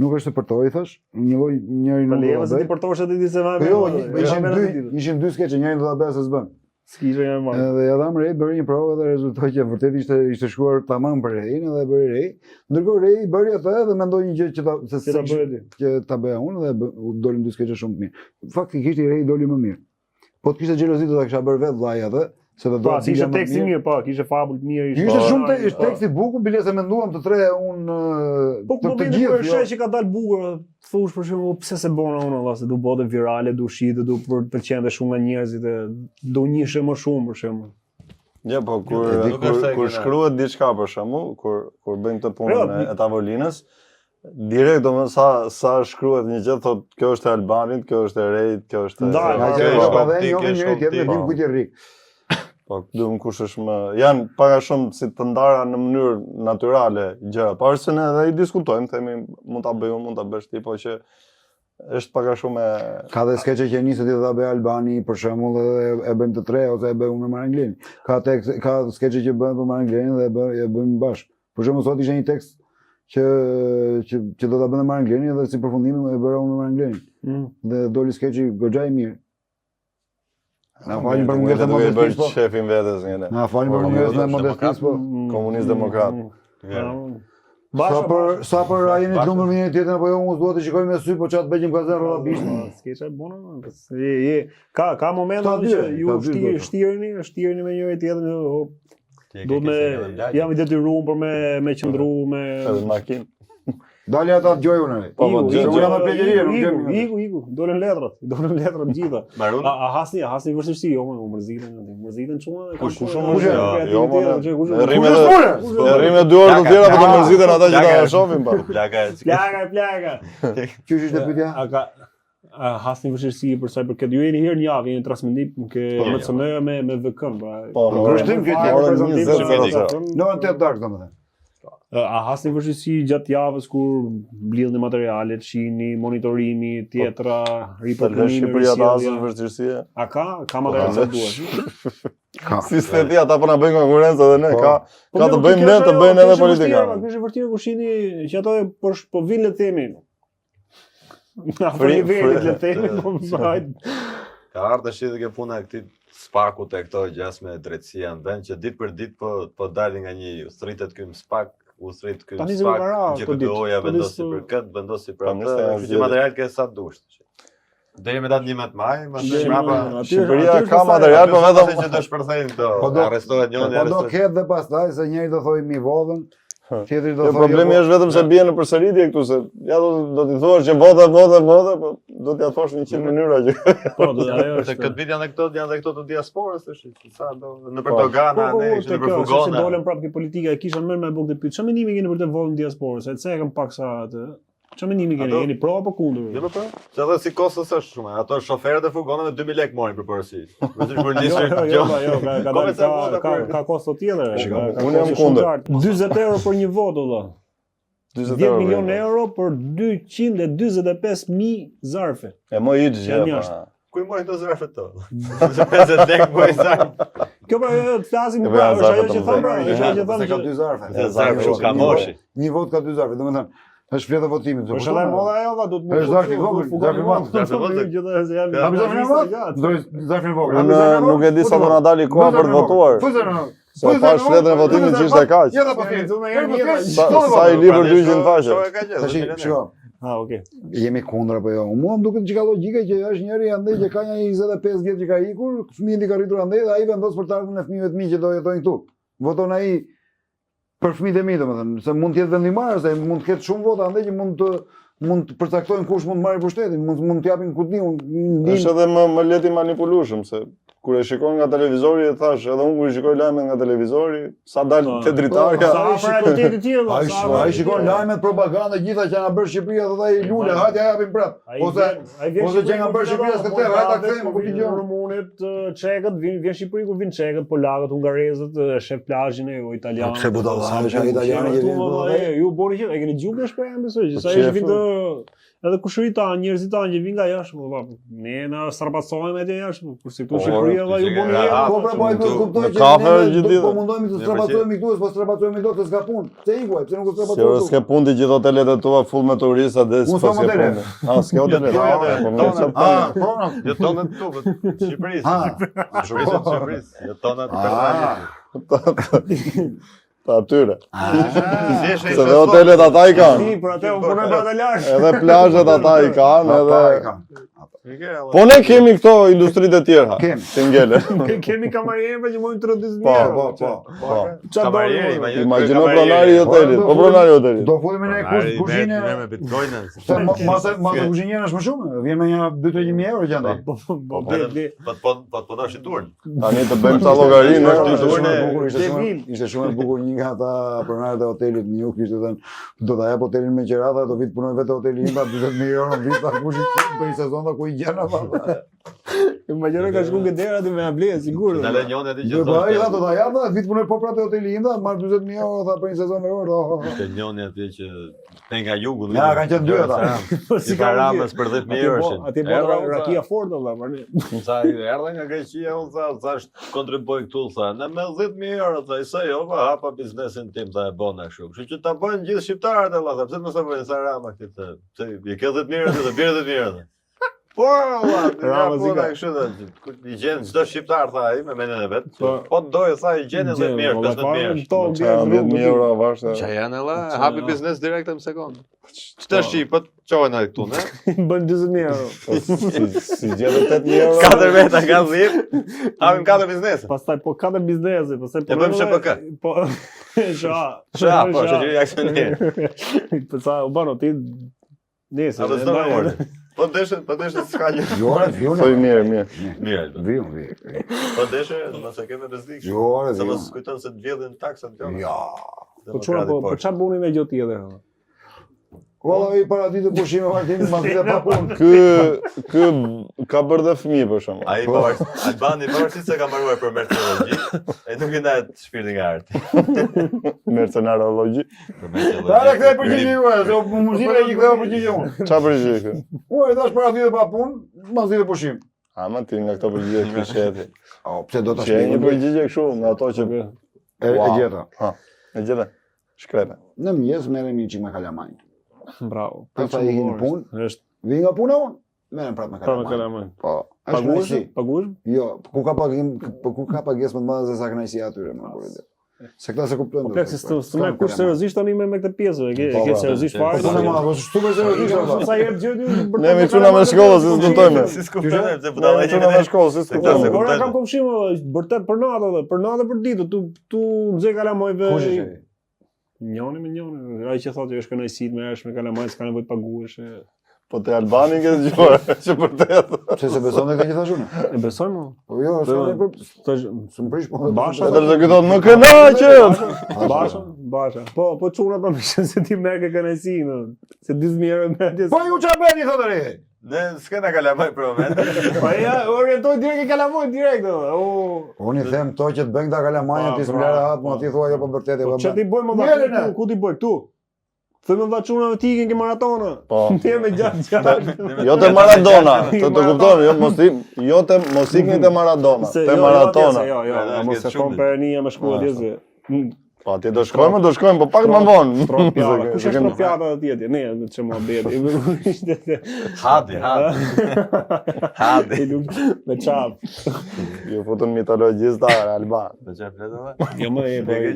Nuk është të përtoj, thash, njëri nuk do ta bëj. Se ti përtohesh atë ditë se vajme. Jo, ishin dy skeçe, njërin do ta bëja se s'bën. S'kishte jam marrë. Edhe ja dham Rei, bëri një provë dhe rezultoi që vërtet ishte shkuar tamam për Rein, edhe bëri Rei. Ndërkohë Rei bëri atë dhe mendoi një gjë që ta bëja unë dhe dolën dy skeçe shumë të mirë. Faktikisht Rei doli më mirë. Po të kishte xhelozi do ta kisha bërë vet vllai atë. Se do të ishte teksti mirë, po, kishte fabull të mirë. Ishte shumë teksti bukur, bile se menduam të tre unë të gjithë. Po sheh që ka dalë bukur, thosh për shembull pse se bëna unë valla se do bëte virale, do shitet, do pëlqente shumë nga njerëzit e do njihej më shumë për shembull. Ja, po kur shkruhet diçka për shembull, kur bëjmë të punën e tavolinës, direkt domethënë sa shkruhet një gjë thotë kjo është e Albanit, kjo është e Reit, kjo është po duhem kush është më janë para shumë si të ndara në mënyrë natyrale gjëra. Pavarësisht se ne edhe i diskutojmë, themi mund ta bëjmë, mund ta bësh ti, po që është pak a shumë ka dhe skeçe që niset ti ta bëj Albani për shembull dhe e bëjmë të tre ose e bëjmë me Marigleni. Ka skeçe që bëhen për Marigleni dhe e bëjmë bashkë. Për shembull sot ishte një tekst që do ta bënte Marigleni dhe si përfundim e bëra unë me Mariglenin. Dhe doli skeçi goxha i mirë. Na falin për mungesën e modestisë, po. Shefin vetes ngene. Na falin për mungesën e modestisë, po. Komunist demokrat. Sa për ajeni të lumër me një tjetër apo jo, unë duhet të shikoj me sy, po çat bëjmë gazet rroba bishtë. Skeçë e bona. Ka momente që ju shtirni me njëri tjetrin. Do me jam i detyruar për me qëndru me edhe makinë. Dali ata dëgjoj unë. Po unë jam në pleqëri, iku, dolën letrat gjitha. A hasni vështirësi, jo, u mërziten çuna. Kush jo, rrimë 2 orë të tjera për të mërziten ata që ta shohin pa. Plaga. Qysh ishte pyetja? A hasni vështirësi për sa i përket ju jeni herë në javë, jeni transmetim ke MCN me VK, pra. Po, vërtetë vjetë. Në 8 darkë domethënë. A hasni vështirësi gjatë javës kur mblidhni materialet, shihni monitorimi, tjetra, riportimi, Shqipëria ta hasë vështirësi. A ka material sa duhet? Si steti ata po na bëjnë konkurrencë edhe ne, ka të bëjmë ne, të bëjnë edhe politikanë. Kishte vërtetë kur shihni që ato po vinë le të themi. Na friverit le të themi, po hajde. Ka ardhur tash edhe kjo puna e këtij spakut e këto gjasë me drejtësia në vend që ditë për ditë po dalin nga një stritet ky spak, ustrit ky spak, që doja vendosi për këtë, vendosi për atë, që material ke sa dush. Deri me datë 11 maj, më Deri mbrapa. Shqipëria ka material, po vetëm që të shpërthejnë këto. Po do- Arrestohet njëri, Po do arrestohet. ketë dhe pastaj se njëri do thojë mi vodhën, tjetri do Jo, thojë. problemi është vetëm se bie në përsëritje këtu se ja do t'i thuash që vota, po do t'ja thosh në 100 mënyra që Po, ajo Se është. këtë vit janë dhe këto të diasporës, sa do në për Dogana, ne Po, në për se Fugona. dolën prapë ke politika, e kisha më me bukë të pyet. Çfarë mendimi keni për të vollën diasporës? Se e kam pak sa atë. Çfarë mendimi keni? Ato- Jeni pro apo kundër? Jo po. Se edhe si Kosovës është shumë. Ato shoferët e Fugonave 2000 lekë morin për porositë. Vetëm kur nisur ka kosto tjetër. Unë jam kundër. 40 euro për një votë valla. 10 milionë euro për 245.000 zarfe. E më i gjë. Janë jashtë. Ku i morin të zarfet to? 50 lekë mori zarf. Kjo pra të flasim E pra, bëja është ajo zarfet që të thon pra, mëdha. është ajo që Se ka thon. dy zarfe. Se zarf shumë ka moshi. Një vot ka dy zarfe, domethënë është fletë e votimit. Është edhe moda ajo va do të Është zarfi i vogël, zarfi i vogël. Zarfi i vogël. Gjithashtu janë. Kam zarfin e vogël? Do zarfin e vogël. Unë nuk e di sa do na dali koha për të votuar. Se pash fletën e votimit që ishte kaq. Ja ta pastaj. Sa i libër 200 faqe. Tash, shiko, Ah, okay. jemi kundër apo jo? Mua më duket që ka logjike që është njëri andaj që ka një 25 vjet që ka ikur, fëmijë ka rritur andaj dhe ai vendos për të ardhmen e fëmijëve të mi që do jetojnë këtu. Voton ai për fëmijët e mi, domethënë, se mund të jetë vendimar, se mund të ketë shumë vota andaj që mund të përcaktojnë kush mund të marrë pushtetin, mund të japin kudni, Është edhe më leti manipulueshëm se kur e shikon nga televizori e thash, edhe unë kur i shikoj lajmet nga televizori, sa dal te dritarja. Sa para të tjetër tjetër. ai shikon lajmet propaganda gjitha që na bërë Shqipëria thotë ai lule, hajde ja japim prap. Ose që nga bërë Shqipëria s'ka hajde ta kthejmë ku ti gjë. Rumunët, çekët, vjen Shqipëri ku vin çekët, polakët, hungarezët, shef plazhin e italianë. Pse budalla, është italianë që vjen. Ju bori që e keni gjumë shprehën besoj, që sa është vin të edhe kushërit tanë, njerëzit tanë që vinë nga jashtë, ne na strapacojmë atje jashtë, kurse këtu Shqipëria valla ju boni Po pra po ai kuptoj që kafe gjithë po mundohemi të strapacojmë këtu, po strapacojmë dot se s'ka punë. Pse ikuaj, pse nuk Se strapacojmë? s'ke punë të gjithë hotelet e tua full me turistë dhe Unë s'po s'kam s'ke hotele. punë. Ah, s'ke hotelet. Po më çfarë Ah, po na. Jo tonët këtu, Shqipërisë. Ah, Shqipërisë. Jo tonët personalisht. të atyre. Se Se dhe hotelet ata i kanë. Ti për atë unë punoj për atë lart. Edhe plazhet ata i kanë, ata e edhe kanë. po ne kemi këto industritë e tjera. Kemi. Të ngele. Kemi kamarierë që mund të trodhizmi. Po. Çfarë Imagjino pronari i hotelit, po pronari i hotelit. Do futemi ne kuzhinë. me bitcoinën. Se masa kuzhinierë është më shumë, vjen me një 2-3 euro që andaj. Po të dash i turn. Tani të bëjmë ca llogarinë. Ishte shumë e bukur një nga ata pronarët e hotelit në Juk ishte thënë do ta jap hotelin me qerata, do vit punoj vetë hoteli im pa 40.000 euro në vit, ta kush për një sezon ta ku i gjena pa. Imagjino ka shkuar dera ti me ablë sigurt. Dalë njëri aty Do që bëj ato do ta jap, vit punoj po pra te hoteli im, marr 40.000 euro tha për një sezon veror. Ishte njëri aty që te nga jugu. Ja, kanë qenë dy ata. Si ka ramës për 10.000 euro. Aty po rakia Ford valla, po. Sa erdha nga Greqia, unë thash kontriboj këtu, tha, në me 10.000 euro, tha, sa jo, hapa biznesin tim, tha, e bona kështu. Kështu që ta bëjnë gjithë shqiptarët e valla, pse mos e bëjnë sa Rama këtë, pse i ke 10.000 euro, të bjerë 10.000 euro. Po, Rama zika kështu, kur i gjen çdo shqiptar, tha ai, me mendjen e vet. Po dojë, tha, i gjen 10.000 euro, 15.000 euro. 10.000 euro avash. Qa janë e la, hapi biznes direkt në sekundë. Qëtë shqip, po të qojnë e këtu, ne? Bën 20.000 euro. Si gjetë 8.000 euro. 4 veta ka 10, hapim 4 biznese. Pastaj po 4 biznese, pastaj E bëjmë SHPK. Po, Sha, po, shoqëria aksioner. Po sa u bano ti nesër. Ato s'do me orë. Po deshe s'ka një. Jo, viun. Thoj mirë. Mirë, Viun. po deshe, nëse keme rrezik. Jo, Se viun. mos kujton se të vjedhin taksat këto. Ja. Po çfarë po çfarë buni me gjë tjetër? Valla i para ditë pushime Martini ma vite pa punë. Ky ka bërë dhe fëmijë për shembull. Ai Albani pavarësisht se ka mbaruar për merceologji, ai nuk i ndahet shpirti nga arti. Mercenarologji. Dale kthej përgjigje juaj, se muzika i ktheu përgjigje unë. Çfarë përgjigje ky? Uaj dash para ditë pa punë, mas ditë pushim. Ama ti nga këto përgjigje klisheti. O, pse do ta Që e një shpjegoj? përgjigje kështu nga ato që E gjeta. Ha, e gjeta. Shkrepe. Në mëngjes merrem një çik me kalamaj. Bravo. Pastaj i hinë punë, Është vi nga puna unë, merrem prapë me pra me kalamaj. kalamaj. Po, është Paguash? kënaqësi. Paguash? Jo, ku ka pagesë më të madhe se sa kënaqësia atyre më burrë. Se këta se kuptojnë. Po plak se më kush seriozisht tani me këtë pjesë, ke seriozisht fare. Po më po super seriozisht. Sa herë gjë Ne me çuna me shkollë, si kuptojmë. Si skuptojmë se budalla Ne çuna me shkollë, si kuptojmë. Ora kam komshim vërtet për natë, për natë për ditë, tu nxe kalamojve. Kush është? Njoni me njoni, ai që thotë është kënaqësi me është me kalamaj, s'ka nevojë të paguash. Po te Albani ke dëgjuar, që vërtet. Pse se beson ne këtë thashun? E besoj më. Po jo, Tash s'm prish po. Basha. Edhe se këto më kënaqet. Basha. Po çuna pa më se ti merr ke kënaqësinë. Se 20 herë më atje. Po ju çfarë bëni thotë ri? Ne s'kena kalamaj për moment. Po ja orientoj direkt ke kalamoj direkt. Unë i them to që të bëjnë ta kalamajën ti s'mlera hat, mo ti thua jo po vërtet e Po po. çfarë ti bëj më ku ti bëj këtu? Thëmë dha çunave ti ikën ke maratona. Po. Ti me gjatë. Jo te Maradona, të kuptoni, jo mos ikni te Maradona, te Maratona. Jo, mos e kom perënia me shkollë. Po ti do shkojmë, po pak më vonë. Kush është tropiata atje? Ne çmë bëhet. Hadi. Me çap. Ju futën mitologjista Alban. Me çfarë fletove? Jo më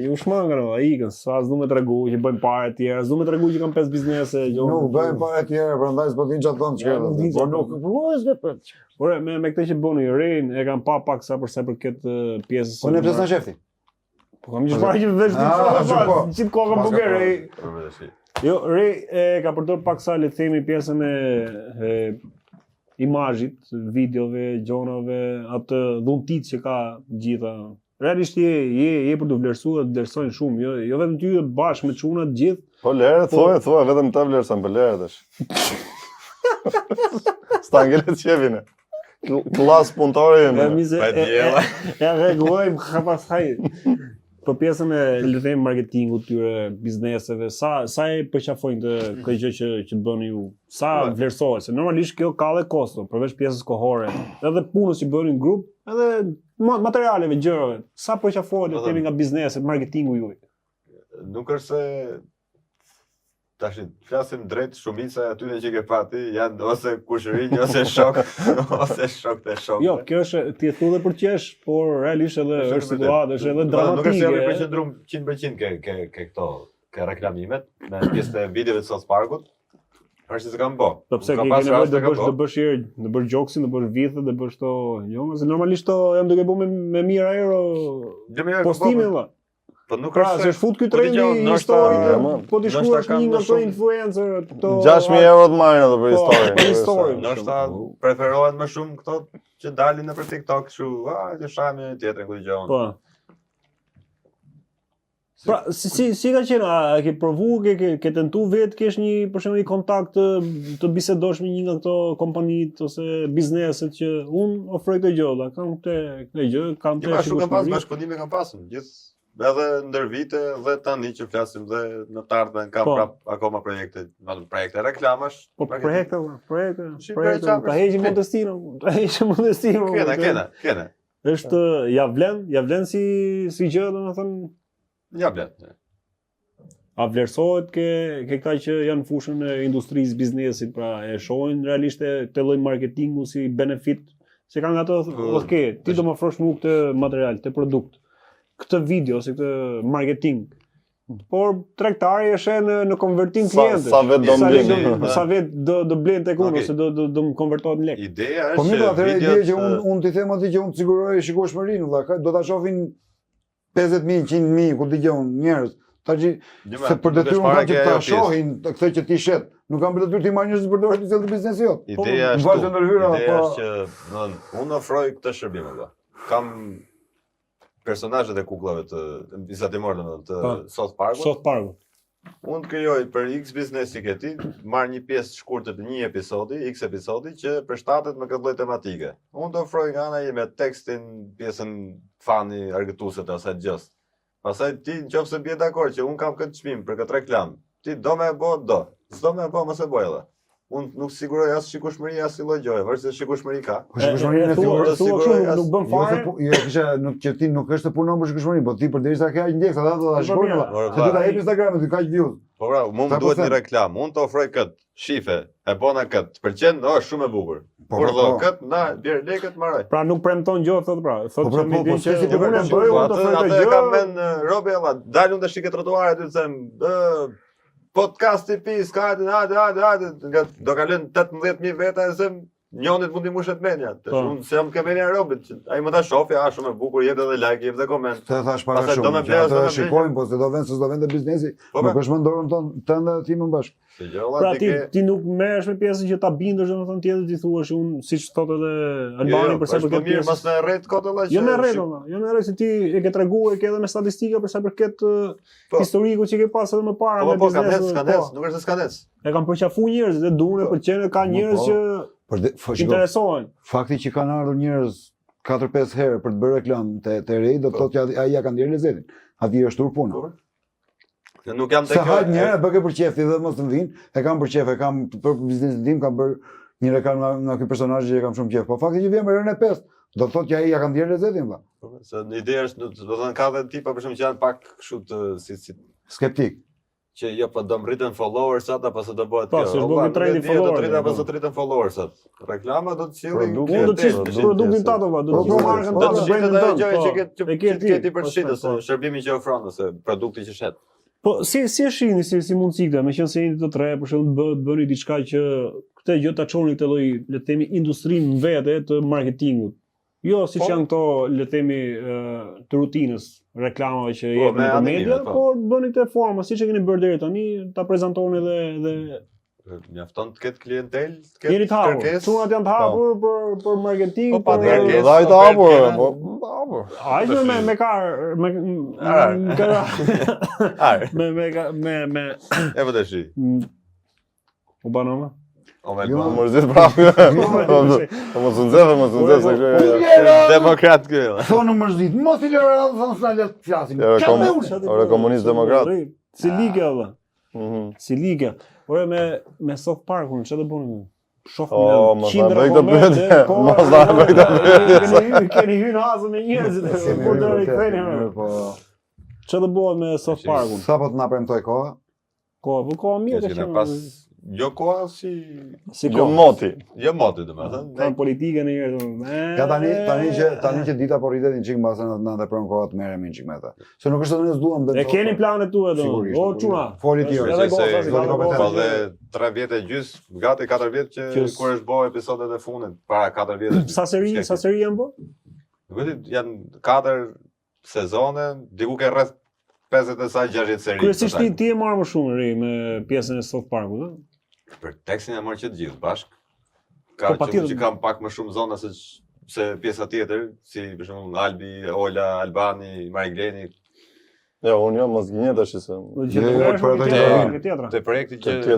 ju shmangën, ai ikën, sa s'du më tregu që bëjnë parë të tjera, s'du më tregu që kanë 5 biznese, Nuk bëjnë parë të tjera, prandaj s'po din çfarë thon çka. Po nuk po. Por me këtë që bëni Rin, e kanë pa pak sa për këtë pjesë. Po ne pse s'na shefti? Po kam gjithë parë që vesh gjithë kohë bugerë. Jo, Ri ka përdor pak sa le të themi pjesën e imazhit, videove, gjonave, atë dhuntit që ka gjitha. Realisht je për të vlerësuar, të vlerësojnë shumë, jo vetëm ty bashkë me çunat gjithë. Po lere, thuaj, vetëm ta vlerëson, po lere tash. Stangelet qevine. Klas punëtore jemi. E rregullojmë ka pasaj. Për pjesën e le të them marketingut tyre, bizneseve, sa e përqafojnë këtë gjë që bëni ju? Sa vlerësohet? Se normalisht kjo ka dhe kosto, përveç pjesës kohore, edhe punës që bëni në grup, edhe materialeve, gjërave. Sa përqafohet le të themi nga bizneset, marketingu juaj? Nuk është se tash flasim drejt shumica aty që ke pati janë ose kushërinj ose shok të shok. Jo, kjo është ti e thu dhe për qesh, por realisht edhe është situatë, është edhe dramatike. Nuk është se jam përqendruar 100% ke këto, ke reklamimet, me pjesën e videove të South Parkut. Është se kam bë. Po pse ke nevojë të bësh herë, të bësh gjoksin, të bësh vithe, të bësh to, jo, se normalisht to jam duke bëu me mirë aero postime valla. Po nuk është se fut ky trendi i historisë, po ti shkruash një nga ato influencer, këto 6.000 euro të marrin ato për histori. Ndoshta preferohen më shumë këto që dalin nëpër TikTok, kështu, që shajmë tjetrin ku dëgjon. Po. Pra, si ka qenë, a ke provu, ke tentu vetë, kesh një, për shembull, një kontakt të bisedosh me një nga këto kompanitë ose bizneset që unë ofroj këtë gjë, kam këtë gjë, kam të shikueshmëri. Kam pas bashkëpunime kam pasur, gjithë edhe ndër vite dhe tani që flasim dhe në të ardhmen kam prap akoma projekte reklamash. Po projekte. Ta heqim Modestino. Kena. Është ja vlen si gjë, domethënë. Ja vlen. A vlerësohet ke këta që janë fushën e industrisë biznesit, pra e shohin realisht të lloj marketingu si benefit, se kanë ato, okay, ti do më ofrosh mua këtë material, këtë produkt, këtë video, ose këtë marketing. Por tregtari është në konvertim klientësh. Sa vet do mbledh. Sa vet do blen tek unë ose do më konvertohet në lekë. Ideja është po mirë, atëherë ideja që unë t'i them aty që unë siguroj shikueshmërinë, valla, do ta shohin 50.000, 100.000 ku dëgjon njerëz. Tash se për detyrë unë kam që ta shohin këtë që ti shet. Nuk kam për detyrë ti marr njerëz të përdorësh në cilë biznesi jot. Ideja është që unë ofroj këtë shërbim valla. Kam personazhet e kukullave të vizatimorë të South Parkut. Unë krijoj për X biznesi ke ti, marr një pjesë shkurtër të një episodi, X episodi që përshtatet me këtë lloj tematike. Unë do ofroj nga ana ime tekstin, pjesën fani, argëtuese të asaj gjës. Pastaj ti nëse bie dakord që unë kam këtë çmim për këtë reklam, ti do më bë do. S'do më bë mos e bëj edhe. Unë nuk siguroj as shikueshmëri as lloj gjëje, vërtet shikueshmëri ka. Shikueshmërinë e thua siguroj nuk bën fare. Jo, kisha nuk që ti nuk është të punon për shikueshmërinë, po ti përderisa ke aq ndjekës, ata do ta shikojnë. Se do ta jep Instagramin, ti kaq views. Po pra, mu më duhet një reklam, unë të ofroj këtë, shife, e bona këtë, pëlqen, është shumë e bukur. Kur do këtë, na, bjerë lekët marraj. Pra nuk premton gjë, thotë pra. Thotë që mi din që si unë e bëj, unë të ofroj Atë gjë. kam men robe alla, dalun të shikë trotuare aty të them, podcast i pis, hajde, do kalon 18.000 veta e them njonit mundi mushet menja. Unë se jam kemenja robit, ai më ta shofi, shumë e bukur, jep edhe like, jep edhe koment. Se thash para shumë, që atë shikojmë, po se do vend se do vend biznesi, nuk është më ndorën tonë ti më bashkë. Pra ti nuk merresh me pjesën që ta bindesh domethënë tjetër ti thuash unë siç thotë edhe Albani për sa për këtë pjesë. Mos në rret kot valla. Jo në rret se ti e ke treguar ke edhe me statistika për sa përket historiku që ke pas edhe më para me biznesin. Po, nuk është se skandec. E kanë përqafu njerëz dhe duan e pëlqen, ka njerëz që interesohen. Fakti që kanë ardhur njerëz 4-5 herë për të bërë reklam te rei do të thotë që ai ja ka ndier lezetin. Aty është turp puna. Nuk jam tek. Sa hajt njerë bëke për qef dhe mos të vinë, e kam për qef, e kam për biznesin tim, kam bërë një reklam nga ky personazh që e kam shumë qef. Po fakti që vjen me rënë 5, do të thotë që ai ja ka ndier lezetin valla. Se në ide është, do të thënë ka edhe tipa për shkak që janë pak kështu të si skeptik. Që jo po do mriten followers ata pas do bëhet kjo. Po, si bëhet trendi followers. Do rritet pas do rriten followers atë. Reklama do të cilë do të çish produktin tato va, do të marrën tato brandin tato. E ke ti për shitës se shërbimi që ofron ose produkti që shet. Po si e shihni si mundësi këtë, meqenëse se jeni të tre, për shembull bëni diçka që këtë gjë ta çoni këtë lloj, le të themi, industrinë vetë të marketingut. Jo siç janë këto, le të themi, të rutinës, reklamave që jepen në media, por bëni këtë formë, siç e keni bërë deri tani, ta prezantoni edhe mjafton të ketë klientel, të ketë kërkesë. Çunat janë të hapur për marketing, për kërkesë. Ai të hapur, Ai me kar me e vë tash. U banoma. Mos zë prapë. Mos u nxjerr se demokrat këtu. Thonë mërzit, mos I lëre thonë sa le të flasim. Ora komunist demokrat. Si liga valla. Si liga. Ora me South Parkun, çfarë do bëni? Shohim qindra komente. Mos na bëj këtë pyetje. Keni hyrë hazë me njerëzit. Po do rikthehemi. Çfarë do bëhet me South Parkun? Sa po të na premtoj koha? Koha mirë të pas jo koha si jo moti. Jo moti domethënë. Ka politikë në njerëz. Ja tani që dita po rritet një çik mbase na të pron koha të merremi një çik me ata. Se nuk është se ne s'duam E keni planet tuaj domun. O çuna. Foli ti. Po dhe 3 vjet e gjys, gati 4 vjet që kur është bë episodet e fundit, para 4 vjetësh. Sa seri janë bë? Nuk janë 4 sezone, diku ke rreth 50 e saj 60 seri. Kryesisht ti e marr më shumë ri me pjesën e South Parkut, ëh? Për tekstin e marr që të gjithë bashk. Ka që kam pak më shumë zona se pjesa tjetër, si për shembull Albi, Ola, Albani, Marigleni. Jo, unë mos gënje tash se. Te projekti që te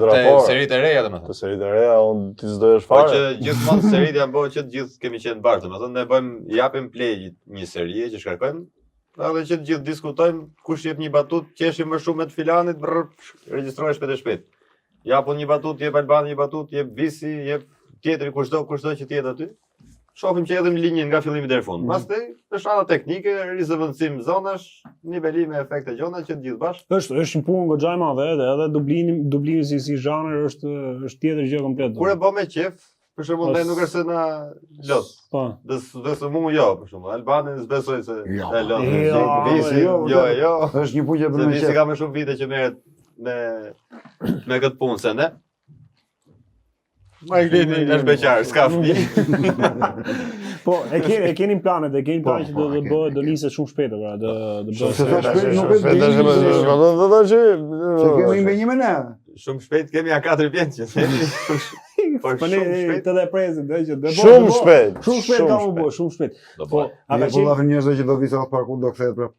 seritë e reja domethënë. Te seritë e reja unë ti s'do jesh fare. Po që gjithmonë seritë janë bërë që të gjithë kemi qenë bashkë, domethënë ne japim play një serie që shkarkojmë. Edhe që të gjithë diskutojmë kush jep një batut, qeshim më shumë me të filanit, regjistrohesh shpejt e shpejt. Japun një batut, jep Albani një batut, jep Visi, jep tjetri kushdo që tjetë aty. Shohim që edhim linjën nga fillimi deri në fund. Pastaj, peshada teknike, rizëvendësim zonash, nivelime, efekte gjona që të gjithë bashkë. Është një punë goxha e madhe edhe dublimi si zhanër është tjetër gjë komplet. Kur e bë me qef, për shembull, ne nuk është se na lot. Po. Dhe mua jo, për shembull, Albani s'besoj se e lot. Visi, jo. Është një punë që bën me qef. Visi ka më shumë vite që merret me këtë punë se ne. Marigleni është beqar, s'ka fëmijë. Po, e keni planet, që do niset shumë shpejt, pra, do bëhet. Se kemi me një ne. Shumë shpejt kemi ja 4 vjet që themi. Po ne të dhe prezent, që do shumë shpejt. Shumë shpejt ka u bë, shumë shpejt. Po, a ka qenë njerëz që do vi South Parku do kthehet prap.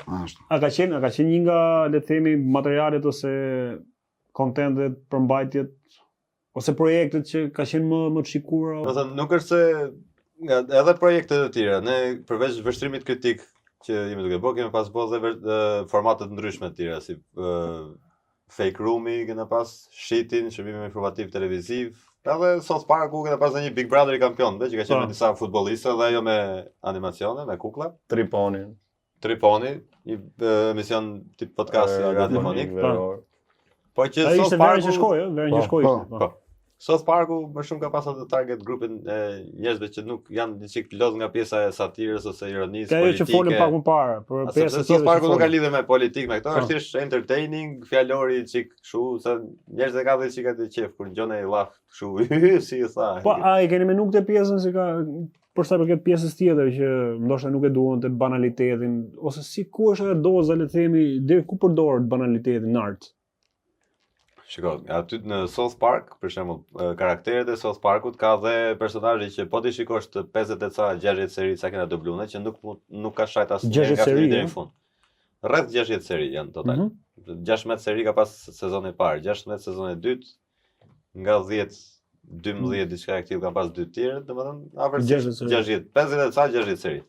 Ashtu. A ka qenë një nga, le të themi, materialet ose kontentet, përmbajtjet ose projektet që ka qenë më të shikuara? Do të thënë, nuk është se edhe projektet e tjera, ne përveç vështrimit kritik që jemi duke bërë, kemi pas bërë dhe formate të ndryshme të tjera, si Fake Roomi, kena pas Shitin, shërbim informativ televiziv, edhe South Parku, kena pas dhe një Big Brother I kampionëve, që ka qenë me disa futbollistë dhe jo me animacione, me kukla. Triponi, një emision tip podcast radiofonik. Po që Ai South ishte verën që Parku, shkoi, verën që shkoi. po. South Parku më shumë ka pasur të target grupin e njerëzve që nuk janë një çik lodh nga pjesa e satirës ose ironisë Ka politike. që folën pak më parë, për Sepse pjesën South Parku nuk ka tjetër. lidhje me politikë me këto, Po. është thjesht entertaining, fjalori çik kështu, se njerëzit e kanë dhe çika të qef kur ngjon ai llaf kështu, si e tha. Po, a i keni menuar këtë pjesën se ka për sa përket pjesës tjetër që ndoshta nuk e duan të banalitetin ose si ku është ajo doza le të themi deri ku përdoret banalitetin në art. Shiko, aty në South Park, për shembull, karakteret e South Parkut ka dhe personazhe që po ti shikosh të 50 e ca 60 seri sa kena dublune që nuk ka shajt asnjë 60 nga seri, filmi deri ja. në fund. Rreth 60 seri janë total. 16 seri ka pas sezoni i parë, 16 sezoni i dytë, nga 10 12 diçka e këtij ka pas 2 tjerë, domethënë afërsisht 60, 50 e ca 60 seri.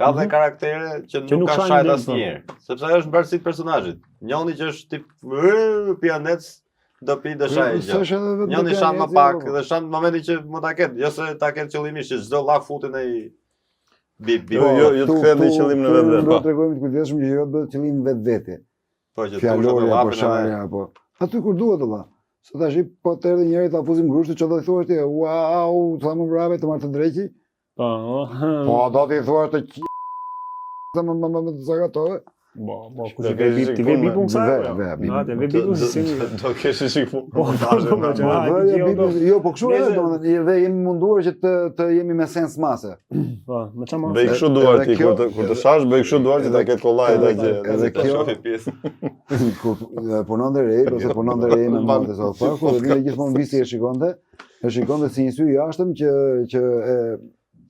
Ka dhe karaktere që nuk ka shajt asnjëherë, sepse ajo është mbarësi e personazhit. Njëri që është tip pianec do pi dëshaj gjë. Njëri shan më pak dhe shan në momentin që mund ta ketë, jo se ta ketë qëllimisht që çdo llaf futet në bip. Jo të kthehet në qëllim në vetë. Do të tregojmë të kujdesshëm që jo të bëhet qëllim vetvete. Po që Fjalori apo sharja apo. Aty kur duhet valla. Se tash po të erdhi njëri ta fuzim grushtin çdo i thuash ti, wow, sa më brave të marr të drejtë. Po do t'i thuash të sa më zagatove. Po, kush e ke ti ve bipun sa? Natë ve bipun si do kesh shik Jo, po kështu është domethënë dhe jemi munduar që të jemi me sens mase. Po, më çam. Bëj kështu duar ti kur të shash, bëj kështu duar ti ta ketë kollaj ta gjë. Edhe kjo shofi pjesë. Punon dhe rej, ose punon dhe rej me mante sa Parku, dhe vjen gjithmonë visi e shikonte si një sy i jashtëm që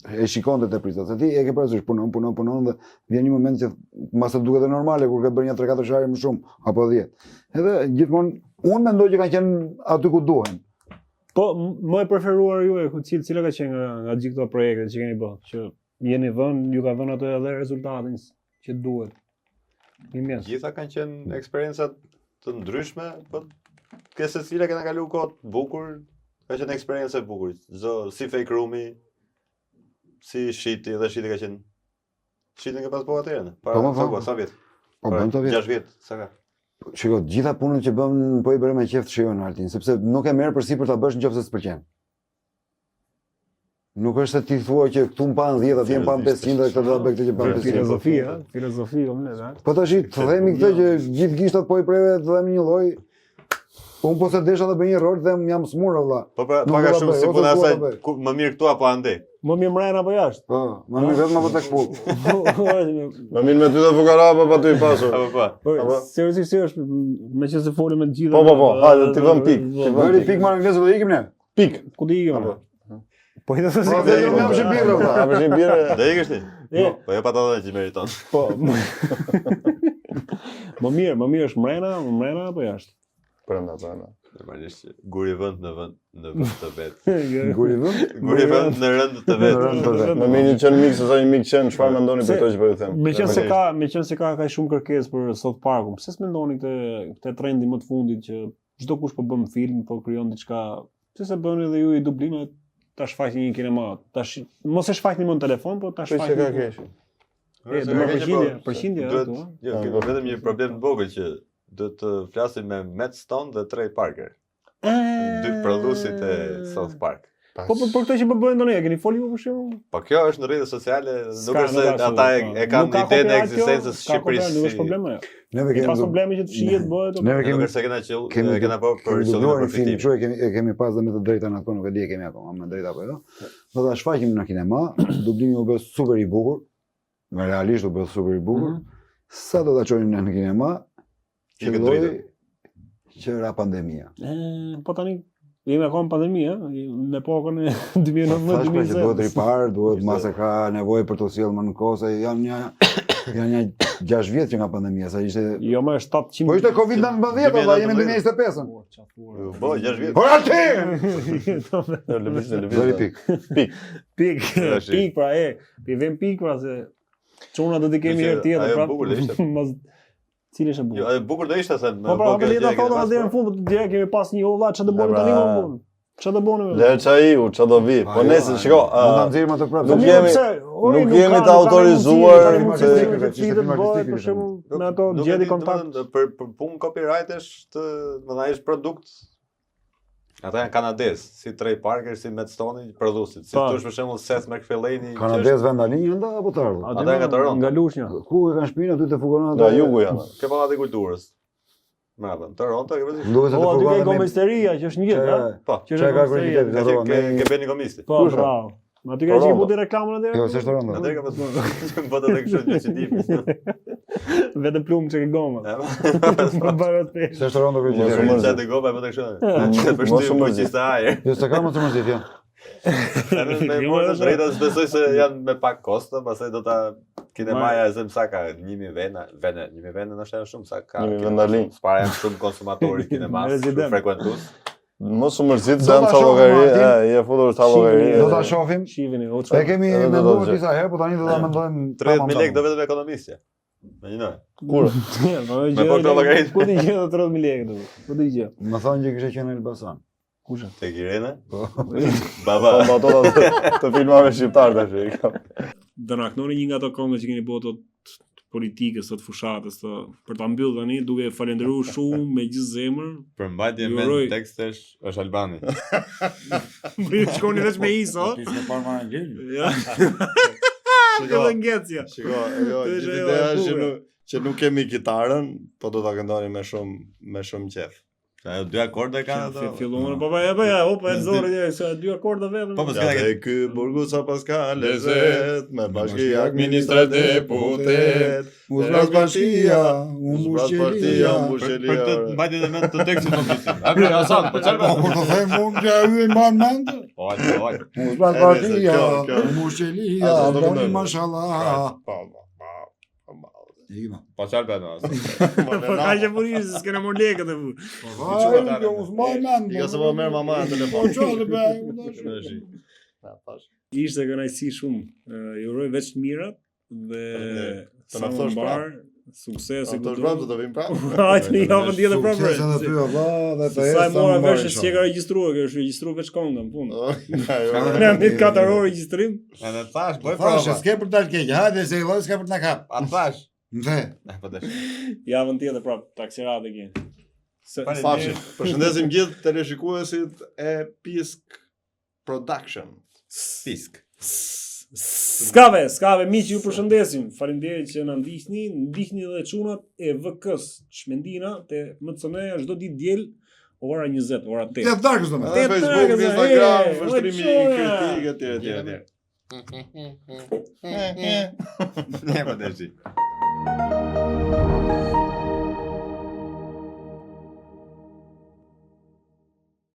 e shikonte te prisa. Se ti e ke parasysh punon dhe vjen një moment që mbas të duket e normale kur ke bërë një 3-4 sharje më shumë apo 10. Edhe gjithmonë unë mendoj që kanë qenë aty ku duhen. Po, më e preferuar juaj, cila ka qenë nga gjithë këto projekte që keni bërë, që jeni dhënë, ju ka dhënë atë edhe rezultatin që duhet. Gjitha kanë qenë eksperiencat të ndryshme, po ke secila kena kalu kohë të bukur, ka qenë eksperiencë e bukur. Si fake roomi, si shiti, dhe shiti ka qenë. Shitin ka pas bëu atëherë. Para sa vjet? Po bën të vjet. 6 vjet, sa ka? Shiko, gjitha punët që bëm po i bëre me qejf të shijojnë Altin, sepse nuk e merr përsipër ta bësh nëse s'pëlqen. Nuk është se ti thua që këtu m'pan 10, atje m'pan 500 dhe këtë do ta bëj këtë që m'pan 500. Filozofi omlet, Po tash të themi këtë që gjithë gishtat po i preve të dhemi një lloj. Unë po se desha të bëj një rol dhe jam smur valla. Po pak a shumë si puna asaj, më mirë këtu apo ande? Më mirë mrena apo jashtë? Po, më mirë vetëm apo tek pull. Më mirë me ty dhe fukara apo pa ty i pasur. Po. Seriozisht është, meqense folim me të gjitha. Po, hajde ti vëm pik. Bëri pik marrë anglisht do ikim ne. Pik. Ku do ikim? Po i thosë Po dhe jam shi birrë valla. A bësh një birë? Dhe ikesh ti? Po jo pa ta dhënë që meriton. Po. Më mirë është mrena apo jashtë? Brenda. Normalisht guri vend në vend të vet. Guri vend? Guri vend në rënd të vet. Më mirë një qen mik se sa një mik qen, çfarë mendoni për to që po ju them? Meqense ka kaq shumë kërkesë për South Parkun, pse s'mendoni këtë trendi më të fundit që çdo kush po bën film, po krijon diçka, pse s'e bëni edhe ju i dublimet, ta shfaqni një kinema, tash mos e shfaqni më në telefon, po ta shfaqni. Çka ka kesh? Përqindje ato. Jo, vetëm një problem të vogël që do të flasim me Matt Stone dhe Trey Parker. Dy prodhuesit e South Park. Po për këtë që po bëjnë ndonjë, keni folur për shembull? Po kjo është në rrjetet sociale, nuk është se ata e kanë idenë e ekzistencës së Shqipërisë. Nuk është problem ajo. Neve kemi pas problemi që të shihet bëhet. Neve kemi se kena bërë për qëllim përfitim. E kemi pas dhe me të drejtën atë, nuk e di e kemi akoma me drejtë apo jo. Do ta shfaqim në kinema, dublimi u bë super i bukur. Realisht u bë super i bukur. Sa do ta çojmë në kinema? Që ra pandemia. Po tani jemi akoma pandemi, në epokën e 2019-2020. Duhet ripar, duhet mase ka nevojë për të sjellë më në kohë, janë një 6 vjet që nga pandemia, sa ishte. Jo më 700. Po ishte Covid-19, valla, jemi në 2025-ën. Po 6 vjet. Po atë. Lëviz. Pik pra pi vëm pik pra se çuna do të kemi herë tjetër pra. Ajo bukur ishte. Cili është e bukur? Jo, e bukur do ishte se po pra, vetë ta thonë deri në fund, deri kemi pas një ulla ç'do bëjmë tani më. Çfarë do bëni? Lërë çaiu, ç'a do vi. Po nesër shiko, Mund ta nxjerrim atë prapë. nuk jemi të autorizuar për shembull me ato gjeti kontakt. Për punë copyright është, më thënë është produkt. Ata janë kanadez, si Trey Parker, si Matt Stone, prodhuesit. Si thosh për shembull Seth MacFarlane. Kanadez vendalin ënda apo të ardhur? Ata nga Toronto. Nga Lushnja. Ku e kanë shpinë aty te Fugonata? nga jugu janë. Ke pallati i kulturës. Bravo, Toronto, ke vëzhgim. Duhet të Po, aty ka Fugonata. komisaria që është një jetë, a? Po, Që Çka ka kreditet ke Toronto? ke bëni komisti. Po, bravo. Ma ty ka që i budi reklamën atë? Jo, s'është Toronto. Atë ka vëzhgim. Po të kështu një çdip. Vetëm plumë që ke goma. Më bërë të peshë. S'është Toronto Mos u kreditet. mërzit. Çfarë të gopa po të kështu. Përshtyp fuqisë ajër. Jo, s'ka më të mërzit, jo. Me morë të drejta, besoj se janë me pak kosto, pastaj do ta kinemaja e zëm sa ka 1000 vende, 1000 vende ndoshta është shumë sa ka. 1000 vendalin. Para janë shumë konsumatorë kinemas, shumë Rezident. frekuentues. Mos u mërzit se Do janë ta shohim, tavokari, Martin. je futur tavokari. Do ta shohim. Shivini, o E çfarë? kemi Edhe do menduar të disa herë, po tani do ta mendojmë. 30.000 lekë do vetëm ekonomistja. Imagjinoj. Kur? Me po llogarit. Ku ti gjë 30.000 lekë do? Ku ti gjë? Më thonë që kishte qenë në Elbasan. Kush? Tek Irena? Po. Baba. Po ato të filmave shqiptar tash i kam. Do na knoni një nga ato këngë që keni bërë të politikës, të fushatës, për ta mbyllë tani duke falendëruar shumë me gjithë zemër. Përmbajtje Juroj. me tekstesh është Albani. Më shkoni veç me iso. Ti s'e parë marrë ngel. Ja. Edhe ngecja. Shiko, jo, Të gjithë ishte ideja jo, është bukur. që nuk kemi kitarën, po do ta këndoni me shumë qef. Ajo dy akorde kanë ato. Filluan po ja, hopa e zori se dy akorde vetëm. Po, po, Ja dhe ky burgu sa pas ka lezet, me bashki administrat deputet, Uzbras bashkia, Uzbras partia, Për të mbajtje dhe mend të tekstit në bisim. A bërë Hasan, po çfarë Po kur të them unë që ju e mban mend. Po, po. Uzbras E, bashkia, kjo. mushelia, Ato do doni këndojmë. mashallah. Po. Ima. Po çfarë bën Hasan? Po ka që burisë, s'kena mor lekët e vu. Ai, jo uzmaj mend. Jo se po merr mama në Po telefon. çfarë be? Ishte kënaqësi shumë. Ju uroj veç të mirat dhe Të sa na më thosh mbar, sukses i Ato zhvram të vim prapë. Hajde një javë tjetër Sukses edhe prapë. ty valla dhe të Sa e mora më vesh marrë se ka regjistruar, kjo është regjistruar veç këngën në fund. Jo. Ne me 4 orë regjistrim. Edhe thash, bëj Thash, prova. s'ke për dalë keq. Hajde se vëllai s'ka për të na kap. A thash. Mthe. Po dash. Javën tjetër prapë, taksirate keni. Fafshi. Përshëndesim gjithë teleshikuesit e Pisk Production. Pisk. Skave, miq, ju përshëndesim. Faleminderit që na ndiqni, ndiqni edhe çunat e VK-s Çmendina te MCN çdo ditë diel ora 20, ora 8. Te darkës domoshta. Edhe Te Facebook, tragës, Instagram, e, vështrimi, ojçoja. kritikë etj. Ne po dash.